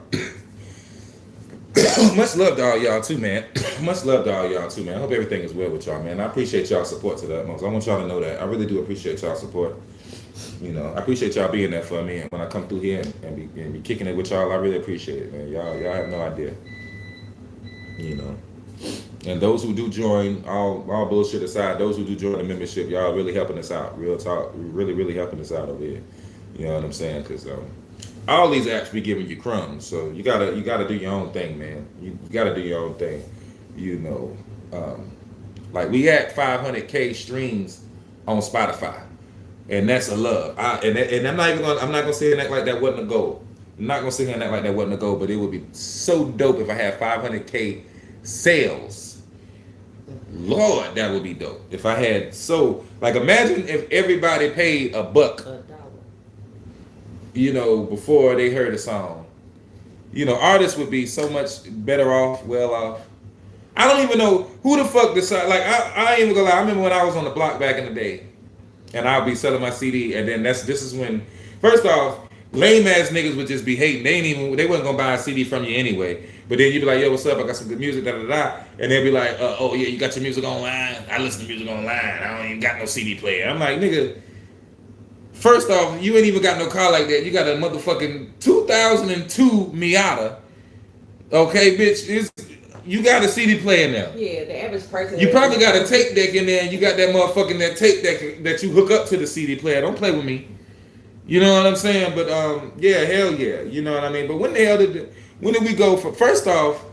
Much love to all y'all too, man. Much love to all y'all too, man. I hope everything is well with y'all, man. I appreciate y'all support to the utmost. I want y'all to know that. I really do appreciate y'all support. I appreciate y'all being there for me, and when I come through here and be kicking it with y'all, I really appreciate it, man. Y'all have no idea. And those who do join, all bullshit aside, those who do join the membership, y'all really helping us out. Real talk, really, really helping us out over here. You know what I'm saying? Because all these apps be giving you crumbs, so you gotta do your own thing, man. You gotta do your own thing. Like we had 500K streams on Spotify, and that's a love. And I'm not even gonna sit here and act like that wasn't a goal. I'm not gonna sit here and act like that wasn't a goal, but it would be so dope if I had 500K sales. Lord, that would be dope. If I had imagine if everybody paid $1, $1. before they heard a song. Artists would be so much better off, well off. I don't even know who the fuck decided. Like I ain't even gonna lie. I remember when I was on the block back in the day, and I'll be selling my CD, and then this is when, first off, lame ass niggas would just be hating. They wasn't gonna buy a CD from you anyway. But then you'd be like, yo, what's up? I got some good music, da da da. And they'd be like, oh yeah, you got your music online? I listen to music online. I don't even got no CD player. I'm like, nigga, first off, you ain't even got no car like that. You got a motherfucking 2002 Miata. Okay, bitch, you got a CD player now. Yeah, the average person. You probably got a tape deck in there, and you got that tape deck that you hook up to the CD player. Don't play with me. You know what I'm saying? But yeah, hell yeah. You know what I mean? But when did we go for? First off,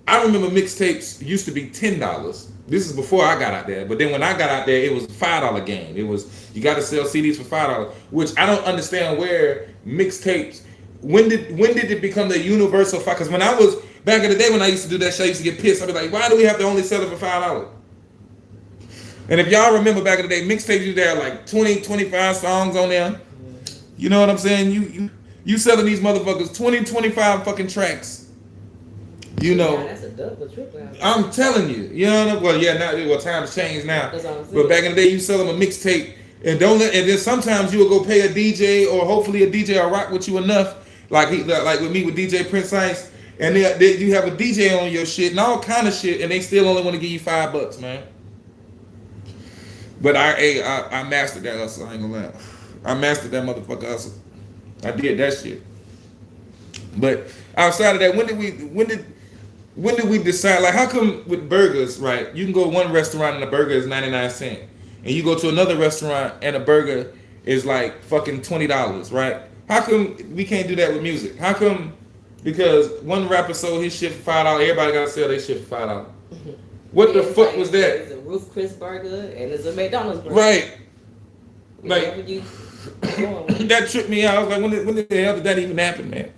I remember mixtapes used to be $10. This is before I got out there. But then when I got out there, it was $5 game. It was, you got to sell CDs for $5, which I don't understand where mixtapes. When did it become the universal? Because when I was back in the day, when I used to do that shit, I used to get pissed. I'd be like, why do we have to only sell it for $5? And if y'all remember back in the day, mixtapes used to have like 20, 25 songs on there. You know what I'm saying? You selling these motherfuckers 20, 25 fucking tracks. You know. Yeah, that's a double triple. I'm telling you. You know what I mean? Well, times change now. But back in the day, you sell them a mixtape, and then sometimes you will go pay a DJ, or hopefully a DJ will rock with you enough, like with me with DJ Prince Ice, and you have a DJ on your shit and all kind of shit, and they still only want to give you $5, man. But I mastered that hustle. I ain't gonna lie. I mastered that motherfucker hustle. I did that shit. But outside of that, when did we decide? Like, how come with burgers, right? You can go to one restaurant and a burger is 99 cents, and you go to another restaurant and a burger is like fucking $20, right? How come we can't do that with music? How come? Because one rapper sold his shit for $5, everybody gotta sell their shit for $5. What the fuck was that? It's a Ruth Chris burger and it's a McDonald's burger. Right. Like, like that tripped me out. I was like, when the hell did that even happen, man?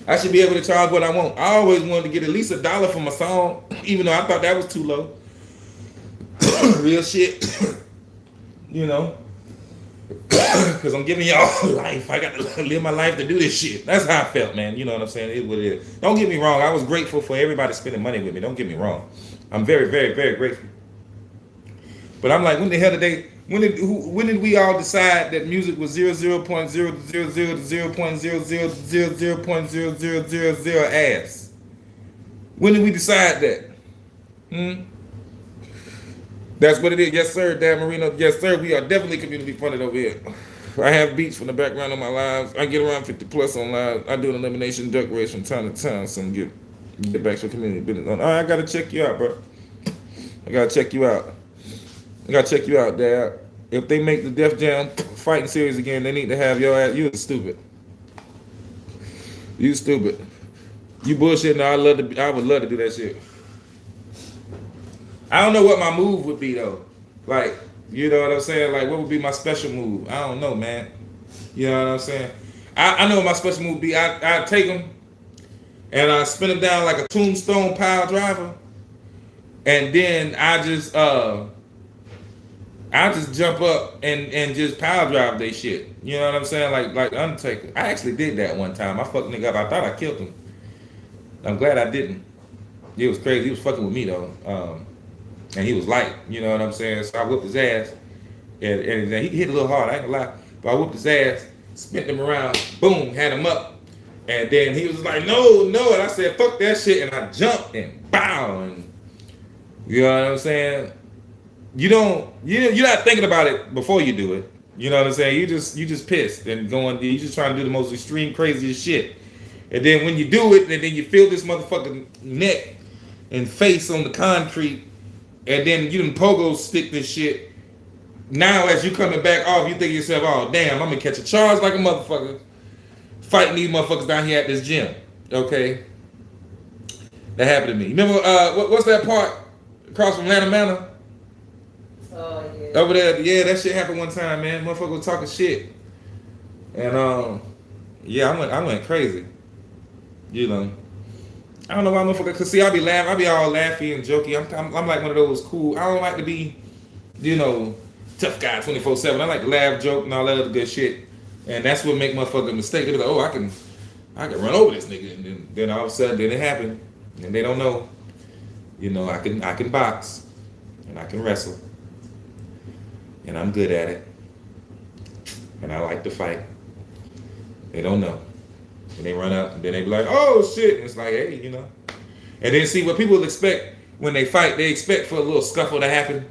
I should be able to charge what I want. I always wanted to get at least $1 for my song, even though I thought that was too low. Real shit. You know? Because I'm giving y'all life. I got to live my life to do this shit. That's how I felt, man. You know what I'm saying? It is what it is. Don't get me wrong. I was grateful for everybody spending money with me. Don't get me wrong. I'm very, very, very grateful. But I'm like, when the hell did they... When did we all decide that music was 0.000 to 0.0000000 ass? When did we decide that? That's what it is. Yes, sir, Dan Marino. Yes, sir. We are definitely community funded over here. I have beats from the background of my lives. I get around 50 plus on live. I do an elimination duck race from time to time. So get back to community business. All right, I gotta check you out, bro. I gotta check you out, Dad. If they make the Def Jam fighting series again, they need to have your ass. You stupid. You stupid. You bullshitting. I would love to do that shit. I don't know what my move would be though. Like, you know what I'm saying? Like, what would be my special move? I don't know, man. You know what I'm saying? I know what my special move would be. I'd take them and I spin them down like a tombstone pile driver, and then I just jump up and just pile drive they shit. You know what I'm saying? Like Undertaker. I actually did that one time. I fucked nigga up. I thought I killed him. I'm glad I didn't. It was crazy. He was fucking with me though. And he was light. You know what I'm saying? So I whooped his ass. And he hit a little hard. I ain't gonna lie. But I whooped his ass, spent him around, boom, had him up. And then he was like, no. And I said, fuck that shit. And I jumped and bow. And you know what I'm saying? You're not thinking about it before you do it. You know what I'm saying? You just pissed and you just trying to do the most extreme, craziest shit. And then when you do it, and then you feel this motherfucking neck and face on the concrete, and then you done pogo stick this shit. Now as you coming back off, you think to yourself, oh damn, I'm gonna catch a charge like a motherfucker, fighting these motherfuckers down here at this gym. Okay? That happened to me. Remember, what's that part? across from Atlanta Manor. Oh yeah. Over there, yeah, that shit happened one time, man. Motherfucker was talking shit. And yeah, I went crazy. You know. I don't know why motherfucker, cause see I be laughing, I be all laughy and jokey. I'm like one of those cool, I don't like to be, you know, tough guy 24/7. I like to laugh, joke, and all that other good shit. And that's what make motherfucker mistake. They be like, oh, I can run over this nigga, and then all of a sudden, then it happened, and they don't know. You know, I can box, and I can wrestle, and I'm good at it, and I like to fight. They don't know, and they run up, and then they be like, oh shit, and it's like, hey, you know, and then see what people expect when they fight. They expect for a little scuffle to happen.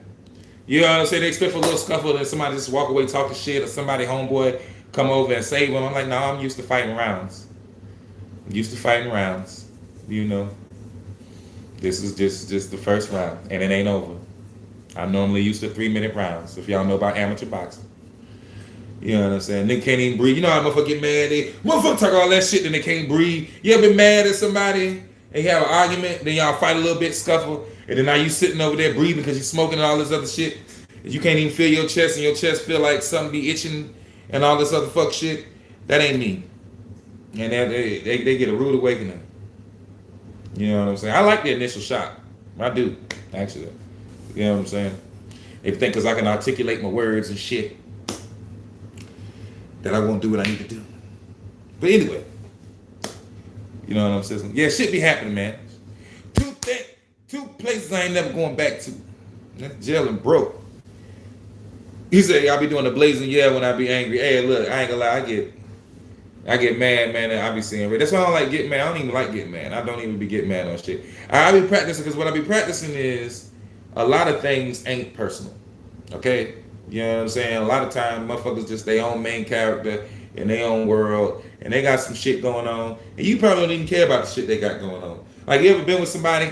You know what I'm saying? They expect for a little scuffle and somebody just walk away talking shit, or somebody homeboy come over and save them. I'm like, no, I'm used to fighting rounds. I'm used to fighting rounds. You know, this is just the first round, and it ain't over. I'm normally used to 3-minute rounds. If y'all know about amateur boxing, you know what I'm saying? Nigga can't even breathe. You know how motherfucker get mad? They motherfucker talk all that shit, then they can't breathe. You ever been mad at somebody and you have an argument, then y'all fight a little bit, scuffle, and then now you sitting over there breathing because you smoking and all this other shit. And you can't even feel your chest, and your chest feel like something be itching and all this other fuck shit. That ain't me. And they get a rude awakening. You know what I'm saying? I like the initial shock. I do, actually. You know what I'm saying? They think because I can articulate my words and shit that I won't do what I need to do. But anyway, you know what I'm saying? Yeah, shit be happening, man. Two places I ain't never going back to. That's jail and broke. He said, I'll be doing the blazing yeah when I be angry. Hey, look, I ain't gonna lie, I get mad, man, and I be seeing red. That's why I don't like getting mad. I don't even like getting mad. I don't even be getting mad on shit. I be practicing, because what I be practicing is a lot of things ain't personal. Okay? You know what I'm saying? A lot of times, motherfuckers just their own main character in their own world, and they got some shit going on, and you probably don't even care about the shit they got going on. Like, you ever been with somebody,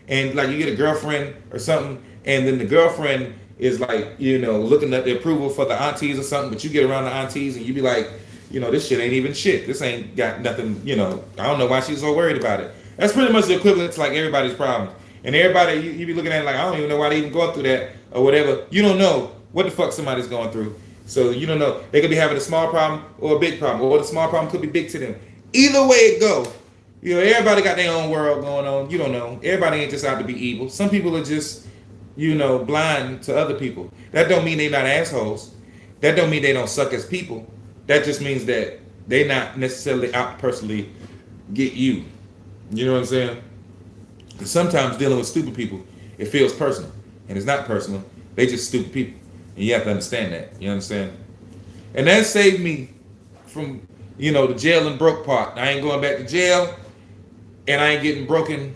and like you get a girlfriend or something, and then the girlfriend is like, you know, looking at the approval for the aunties or something, but you get around the aunties and you be like, you know, this shit ain't even shit. This ain't got nothing, you know, I don't know why she's so worried about it. That's pretty much the equivalent to like everybody's problems. And everybody, you be looking at it like, I don't even know why they even going through that or whatever. You don't know what the fuck somebody's going through. So you don't know. They could be having a small problem or a big problem, or the small problem could be big to them. Either way it go, you know, everybody got their own world going on. You don't know. Everybody ain't just out to be evil. Some people are just, you know, blind to other people. That don't mean they not assholes. That don't mean they don't suck as people. That just means that they not necessarily out to personally get you. You know what I'm saying? Because sometimes dealing with stupid people, it feels personal. And it's not personal. They just stupid people. And you have to understand that. You understand? And that saved me from, you know, the jail and broke part. I ain't going back to jail, and I ain't getting broken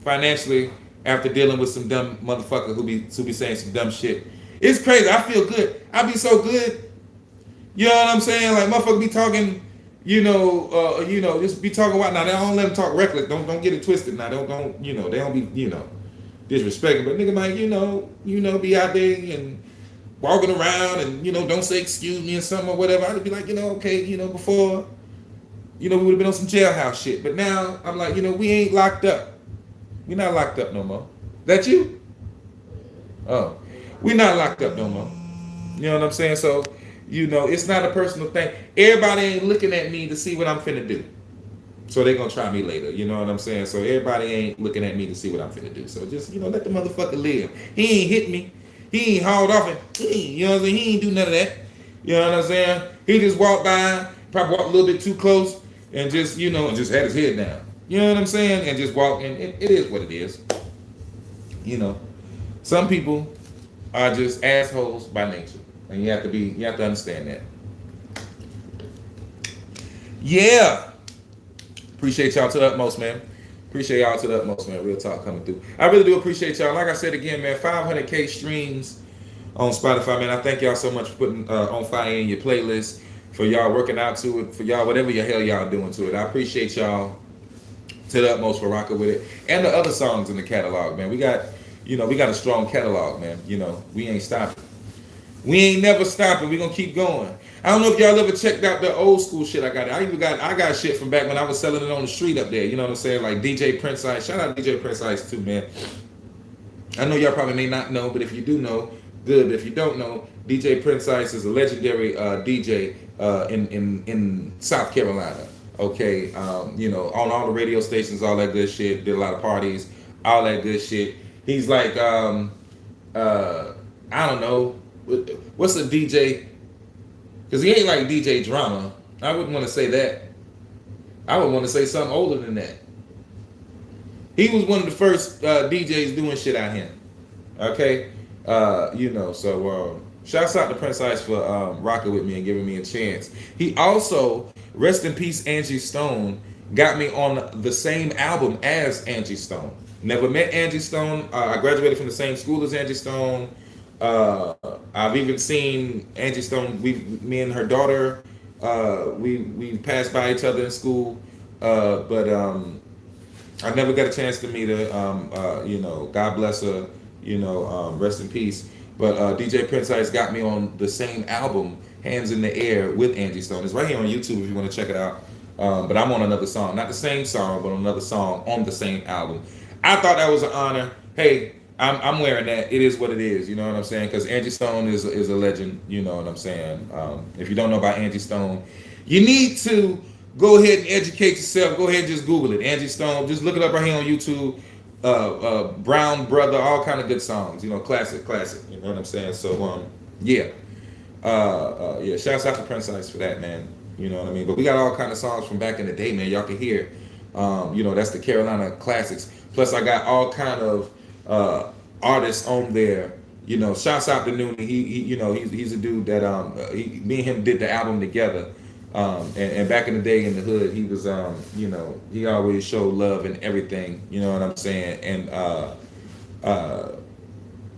financially after dealing with some dumb motherfucker who be saying some dumb shit. It's crazy. I feel good. I be so good. You know what I'm saying? Like, motherfucker be talking, you know, just be talking what now. They don't let them talk reckless. Don't get it twisted now. Don't, you know, they don't be, you know, disrespecting. But nigga might, you know, be out there and walking around and, you know, don't say excuse me or something or whatever. I'd be like, you know, okay, you know, before, you know, we would have been on some jailhouse shit. But now I'm like, you know, we ain't locked up. We're not locked up no more. That you? Oh, we're not locked up no more. You know what I'm saying? So, you know, it's not a personal thing. Everybody ain't looking at me to see what I'm finna do. So they gonna try me later. You know what I'm saying? So everybody ain't looking at me to see what I'm finna do. So just, you know, let the motherfucker live. He ain't hit me. He ain't hauled off and, you know what I'm saying? He ain't do none of that. You know what I'm saying? He just walked by, probably walked a little bit too close, and just, you know, and just had his head down. You know what I'm saying? And just walk, and it is what it is. You know, some people are just assholes by nature, and you have to understand that. Yeah. Appreciate y'all to the utmost, man. Appreciate y'all to the utmost, man. Real talk coming through. I really do appreciate y'all. Like I said again, man, 500K streams on Spotify, man. I thank y'all so much for putting On Fire in your playlist, for y'all working out to it, for y'all whatever the hell y'all doing to it. I appreciate y'all to the utmost for rocking with it. And the other songs in the catalog, man. We got a strong catalog, man. You know, we ain't stopping. We ain't never stopping. We gonna keep going. I don't know if y'all ever checked out the old school shit I got. I got shit from back when I was selling it on the street up there. You know what I'm saying? Like DJ Prince Ice. Shout out to DJ Prince Ice too, man. I know y'all probably may not know, but if you do know, good. But if you don't know, DJ Prince Ice is a legendary DJ in South Carolina. Okay, on all the radio stations, all that good shit. Did a lot of parties, all that good shit. He's like, I don't know, what's a DJ? Because he ain't like DJ Drama. I wouldn't want to say that. I would want to say something older than that. He was one of the first DJs doing shit out here. Okay, so shouts out to Prince Ice for rocking with me and giving me a chance. He also, rest in peace, Angie Stone, got me on the same album as Angie Stone. Never met Angie Stone. I graduated from the same school as Angie Stone. I've even seen Angie Stone. Me and her daughter, we passed by each other in school, but I never got a chance to meet her. God bless her. Rest in peace. But DJ Prince Ice got me on the same album, Hands in the Air, with Angie Stone. It's right here on YouTube if you want to check it out. But I'm on another song, not the same song, but on another song on the same album. I thought that was an honor. Hey, I'm wearing that. It is what it is. You know what I'm saying? Because Angie Stone is a legend. You know what I'm saying? If you don't know about Angie Stone, you need to go ahead and educate yourself. Go ahead and just Google it. Angie Stone. Just look it up right here on YouTube. Brown Brother, all kind of good songs. Classic. You know what I'm saying? So yeah. Shouts out to Prince Ice for that, man. You know what I mean? But we got all kind of songs from back in the day, man. Y'all can hear. That's the Carolina classics. Plus, I got all kind of artists on there. Shouts out to Noonie. He's a dude that me and him did the album together. And back in the day in the hood, he was he always showed love and everything. You know what I'm saying? And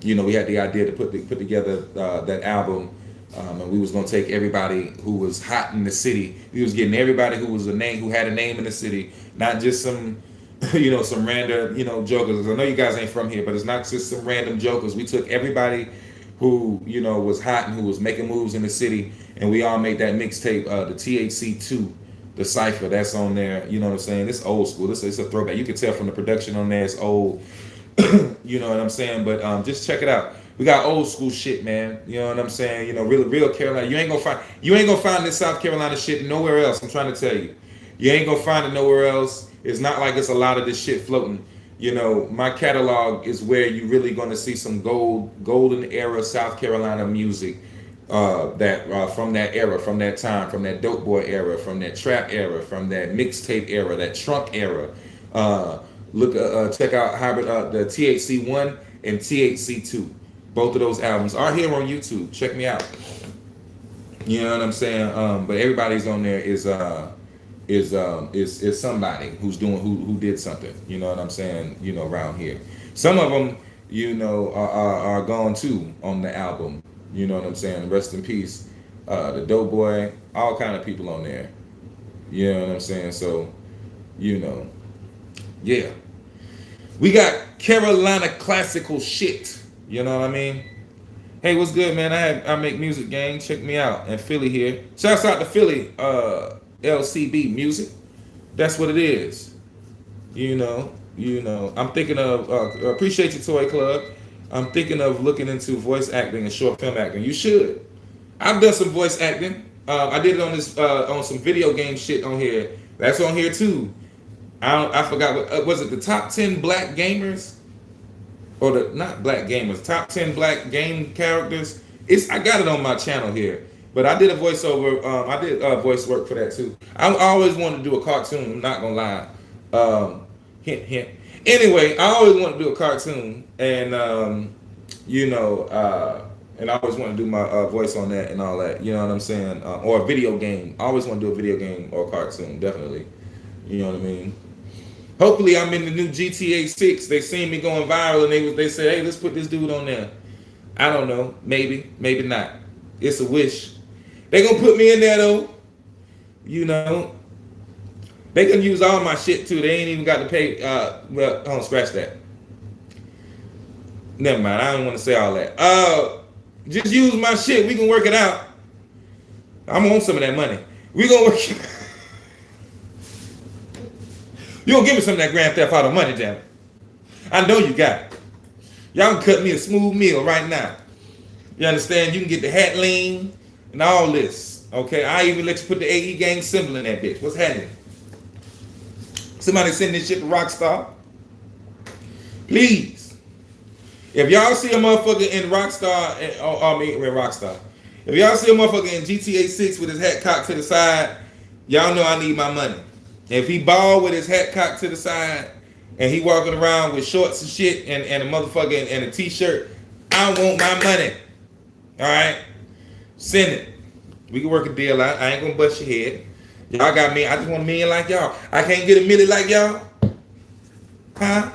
we had the idea to put together that album. And we was gonna take everybody who was hot in the city. We was getting everybody who had a name in the city, not just some, some random, jokers. I know you guys ain't from here, but it's not just some random jokers. We took everybody who, was hot and who was making moves in the city, and we all made that mixtape, the THC2, the cipher that's on there. You know what I'm saying? It's old school. It's a throwback. You can tell from the production on there, it's old. You know what I'm saying? But just check it out. We got old school shit, man. You know what I'm saying? Real Carolina. You ain't gonna find this South Carolina shit nowhere else. I'm trying to tell you. You ain't gonna find it nowhere else. It's not like it's a lot of this shit floating. My catalog is where you really gonna see some golden era South Carolina music. That from that era, from that time, from that dope boy era, from that trap era, from that mixtape era, that trunk era. Check out hybrid the THC1 and THC2. Both of those albums are here on YouTube. Check me out. You know what I'm saying? But everybody's on there is somebody who's doing who did something. You know what I'm saying? Around here. Some of them, are gone too on the album. You know what I'm saying? Rest in peace. The Dope Boy, all kind of people on there. You know what I'm saying? So, yeah. We got Carolina classical shit. You know what I mean? Hey, what's good, man? I make music, gang. Check me out. And Philly here. Shouts out to Philly, LCB Music. That's what it is. I'm thinking of appreciate you, Toy Club. I'm thinking of looking into voice acting and short film acting. You should. I've done some voice acting. I did it on this on some video game shit on here. That's on here too. I forgot what was it. The top 10 black gamers. Or not black gamers, top 10 black game characters. I got it on my channel here, but I did a voiceover. I did voice work for that too. I always wanted to do a cartoon. I'm not gonna lie. Hint. Anyway, I always wanted to do a cartoon, and and I always want to do my voice on that and all that. You know what I'm saying? Or a video game. I always want to do a video game or a cartoon. Definitely. You know what I mean? Hopefully, I'm in the new GTA 6. They seen me going viral, and they said, "Hey, let's put this dude on there." I don't know. Maybe not. It's a wish. They gonna put me in there though. They can use all my shit too. They ain't even got to pay. Scratch that. Never mind. I don't want to say all that. Just use my shit. We can work it out. I'm on some of that money. We gonna work. You gonna give me some of that Grand Theft Auto money, damn it. I know you got it. Y'all can cut me a smooth meal right now. You understand? You can get the hat lean and all this. Okay, I even let you put the AE gang symbol in that bitch. What's happening? Somebody send this shit to Rockstar. Please. If y'all see a motherfucker in Rockstar, Rockstar. If y'all see a motherfucker in GTA 6 with his hat cocked to the side, y'all know I need my money. If he bald with his hat cocked to the side and he walking around with shorts and shit and a motherfucker and a t-shirt, I want my money. Alright? Send it. We can work a deal out. I ain't gonna bust your head. Y'all got me. I just want a million like y'all. I can't get a million like y'all. Huh?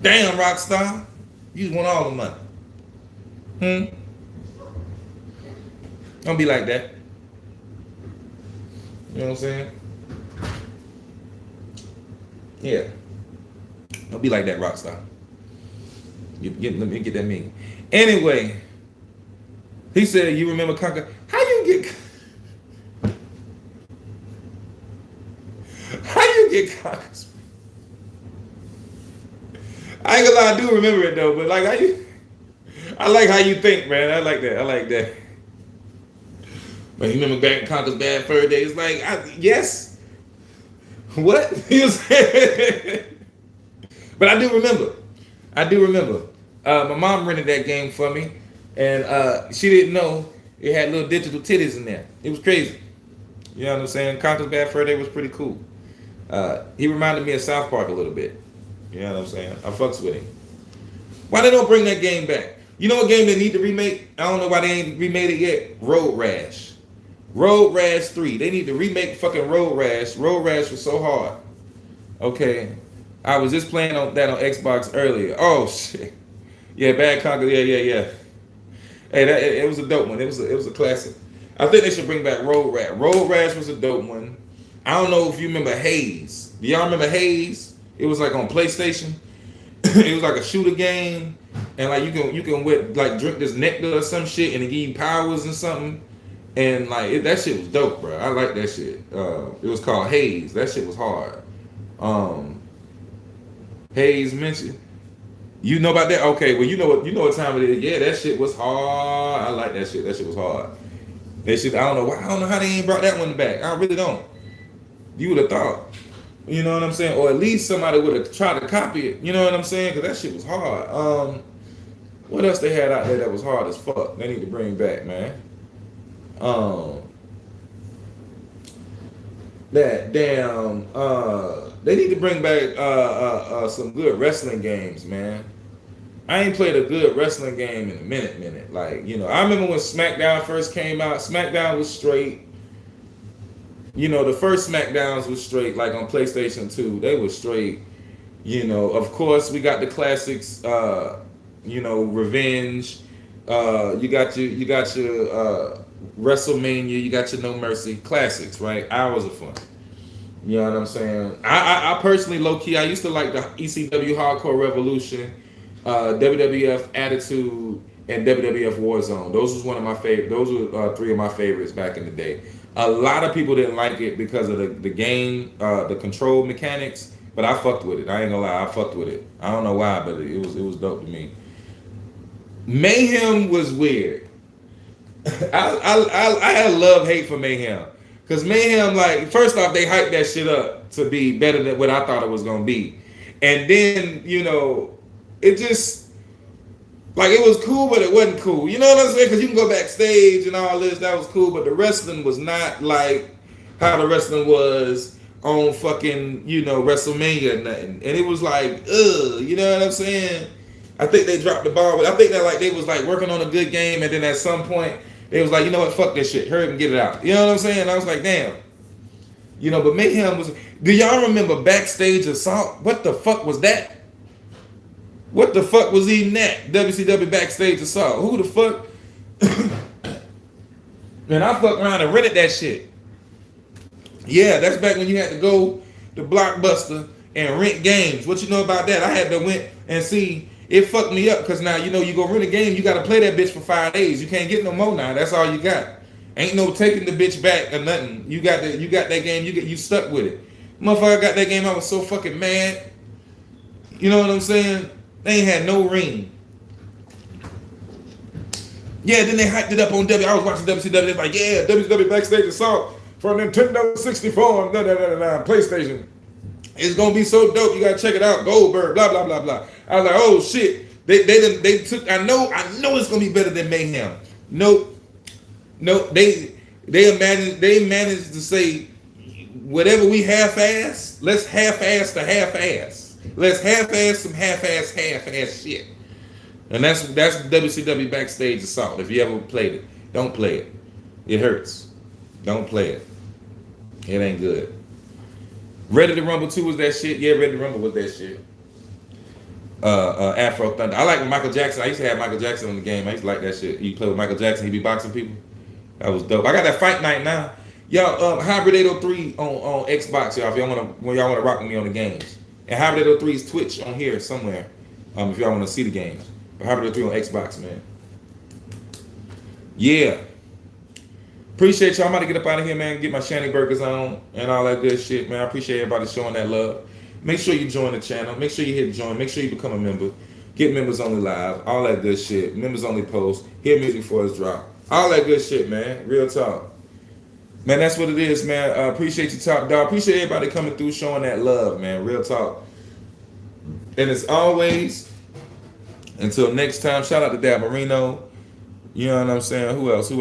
Damn, Rockstar. You just want all the money. Don't be like that. You know what I'm saying? Yeah. Don't be like that, Rockstar. Let me get that mean. Anyway, he said, you remember Conquer? How you get Conquer? I ain't gonna lie, I do remember it though, but like I like how you think, man. I like that. But you remember back in Conquer's Bad Fur Days? Like, yes. What? You said? But I do remember. My mom rented that game for me, and she didn't know it had little digital titties in there. It was crazy. You know what I'm saying? Conquer's Bad Fur Day was pretty cool. He reminded me of South Park a little bit. You know what I'm saying? I fucks with him. Why they don't bring that game back? You know what game they need to remake? I don't know why they ain't remade it yet. Road Rash. Road Rash 3. They need to remake fucking Road Rash. Road Rash was so hard. Okay. I was just playing that on Xbox earlier. Oh shit. Yeah, Bad Conquer. Yeah. Hey, it was a dope one. It was a classic. I think they should bring back Road Rash. Road Rash was a dope one. I don't know if you remember Haze. Do y'all remember Haze? It was like on PlayStation. It was like a shooter game, and like you can like drink this nectar or some shit, and it give you powers and something. And like that shit was dope, bro. I like that shit. It was called Haze. That shit was hard. Haze mentioned. You know about that? Okay, well you know what time it is. Yeah, that shit was hard. I like that shit. That shit was hard. That shit. I don't know why. I don't know how they ain't brought that one back. I really don't. You would have thought. You know what I'm saying? Or at least somebody would have tried to copy it. You know what I'm saying? Because that shit was hard. What else they had out there that was hard as fuck? They need to bring back, man. That damn. They need to bring back some good wrestling games, man. I ain't played a good wrestling game in a minute. Like, you know, I remember when SmackDown first came out. SmackDown was straight. You know, the first SmackDowns was straight, like on PlayStation 2. They were straight. You know, of course, we got the classics. You know, Revenge. You got your WrestleMania. You got your No Mercy classics, right? Hours of fun. You know what I'm saying? I personally, low key, I used to like the ECW Hardcore Revolution, WWF Attitude, and WWF Warzone. Those was one of my favorite. Those were three of my favorites back in the day. A lot of people didn't like it because of the game, the control mechanics, but I fucked with it. I ain't gonna lie, I fucked with it. I don't know why, but it was dope to me. Mayhem was weird. I had love-hate for Mayhem. Because Mayhem, like, first off, they hyped that shit up to be better than what I thought it was gonna be. And then, you know, it just, like, it was cool, but it wasn't cool. You know what I'm saying? Because you can go backstage and all this. That was cool, but the wrestling was not like how the wrestling was on fucking, you know, WrestleMania or nothing. And it was like, ugh, you know what I'm saying? I think they dropped the ball. But I think that, like, they was, like, working on a good game. And then at some point, they was like, you know what? Fuck this shit. Hurry up and get it out. You know what I'm saying? And I was like, damn. You know, but Mayhem was... Do y'all remember Backstage Assault? What the fuck was that? What the fuck was even that? WCW Backstage Assault. Who the fuck? Man, I fucked around and rented that shit. Yeah, that's back when you had to go to Blockbuster and rent games. What you know about that? I had to went and see. It fucked me up because now, you know, you go rent a game, you got to play that bitch for 5 days. You can't get no more now. That's all you got. Ain't no taking the bitch back or nothing. You got that game. You stuck with it. Motherfucker got that game. I was so fucking mad. You know what I'm saying? They ain't had no ring. Yeah, then they hyped it up on W. I was watching WCW. They're like, yeah, WCW Backstage Assault for Nintendo 64 and PlayStation. It's gonna be so dope. You gotta check it out. Goldberg, blah blah blah blah. I was like, oh shit. They took. I know it's gonna be better than Mayhem. Nope. They managed to say whatever we half-ass. Let's half-ass the half-ass. Let's half-ass some half-ass shit. And that's WCW Backstage Assault. If you ever played it, don't play it. It hurts. Don't play it. It ain't good. Ready to Rumble 2 was that shit. Yeah, Ready to Rumble was that shit. Afro Thunder. I like when Michael Jackson. I used to have Michael Jackson on the game. I used to like that shit. You play with Michael Jackson, he be boxing people. That was dope. I got that fight night now. Y'all, Hybrid 803 on Xbox, y'all. If y'all wanna rock with me on the games. And Hybrid 803's Twitch on here somewhere. If y'all wanna see the games. But Hybrid 803 on Xbox, man. Yeah. Appreciate y'all. I'm about to get up out of here, man. Get my Shanny burgers on and all that good shit, man. I appreciate everybody showing that love. Make sure you join the channel. Make sure you hit join. Make sure you become a member. Get members only live. All that good shit. Members only post. Hear music before it's drop. All that good shit, man. Real talk. Man, that's what it is, man. Appreciate you, Top Dog. Appreciate everybody coming through showing that love, man. Real talk. And as always, until next time, shout out to Dad Marino. You know what I'm saying? Who else? I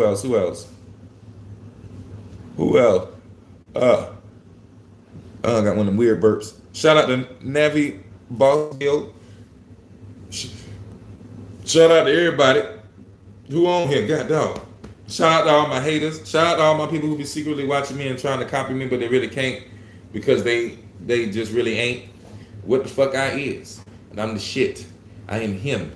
got one of them weird burps. Shout out to Navi Bosio. Shout out to everybody who on here. God dog. Shout out to all my haters. Shout out to all my people who be secretly watching me and trying to copy me, but they really can't because they just really ain't what the fuck I is. And I'm the shit. I am him.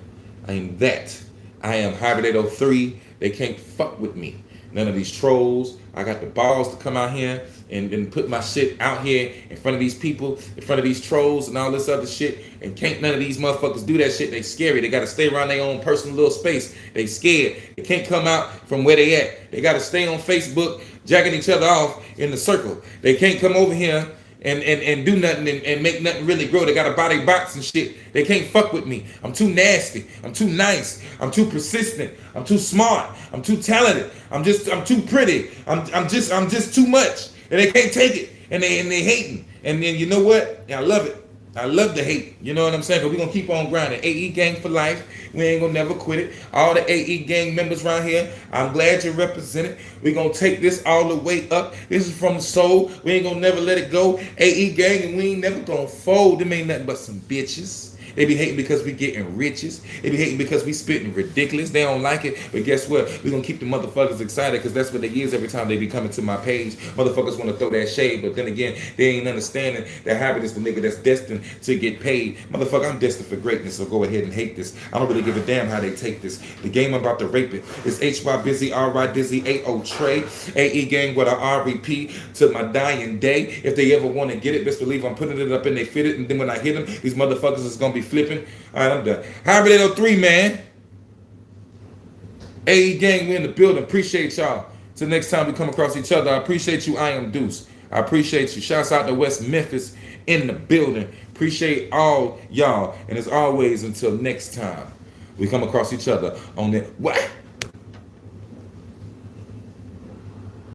I am that. I am Hybrid 803. They can't fuck with me. None of these trolls. I got the balls to come out here and put my shit out here in front of these people, in front of these trolls and all this other shit. And can't none of these motherfuckers do that shit. They scary. They got to stay around their own personal little space. They scared. They can't come out from where they at. They got to stay on Facebook jacking each other off in the circle. They can't come over here and do nothing and make nothing really grow. They got a body box and shit. They can't fuck with me. I'm too nasty. I'm too nice. I'm too persistent. I'm too smart. I'm too talented. I'm too pretty. I'm just too much. And they can't take it. And they hating. And then you know what? I love it. I love the hate. You know what I'm saying? Because we're going to keep on grinding. AE gang for life. We ain't going to never quit it. All the AE gang members around here, I'm glad you're represented. We're going to take this all the way up. This is from the soul. We ain't going to never let it go. AE gang, and we ain't never going to fold. Them ain't nothing but some bitches. They be hating because we getting riches. They be hating because we spitting ridiculous. They don't like it. But guess what? We're going to keep the motherfuckers excited because that's what they is every time they be coming to my page. Motherfuckers want to throw that shade. But then again, they ain't understanding that Hybrid is the nigga that's destined to get paid. Motherfucker, I'm destined for greatness. So go ahead and hate this. I don't really give a damn how they take this. The game I'm about to rape it. It's HY Busy, RY Dizzy, AO Trey. AE gang with a RVP to my dying day. If they ever want to get it, best believe I'm putting it up and they fit it. And then when I hit them, these motherfuckers is going to be flipping. All right, I'm done. Hybrid 803, man. AE gang, we in the building. Appreciate y'all. Till next time we come across each other. I appreciate you. I am Deuce. I appreciate you. Shouts out to West Memphis in the building. Appreciate all y'all. And as always, until next time we come across each other on the what?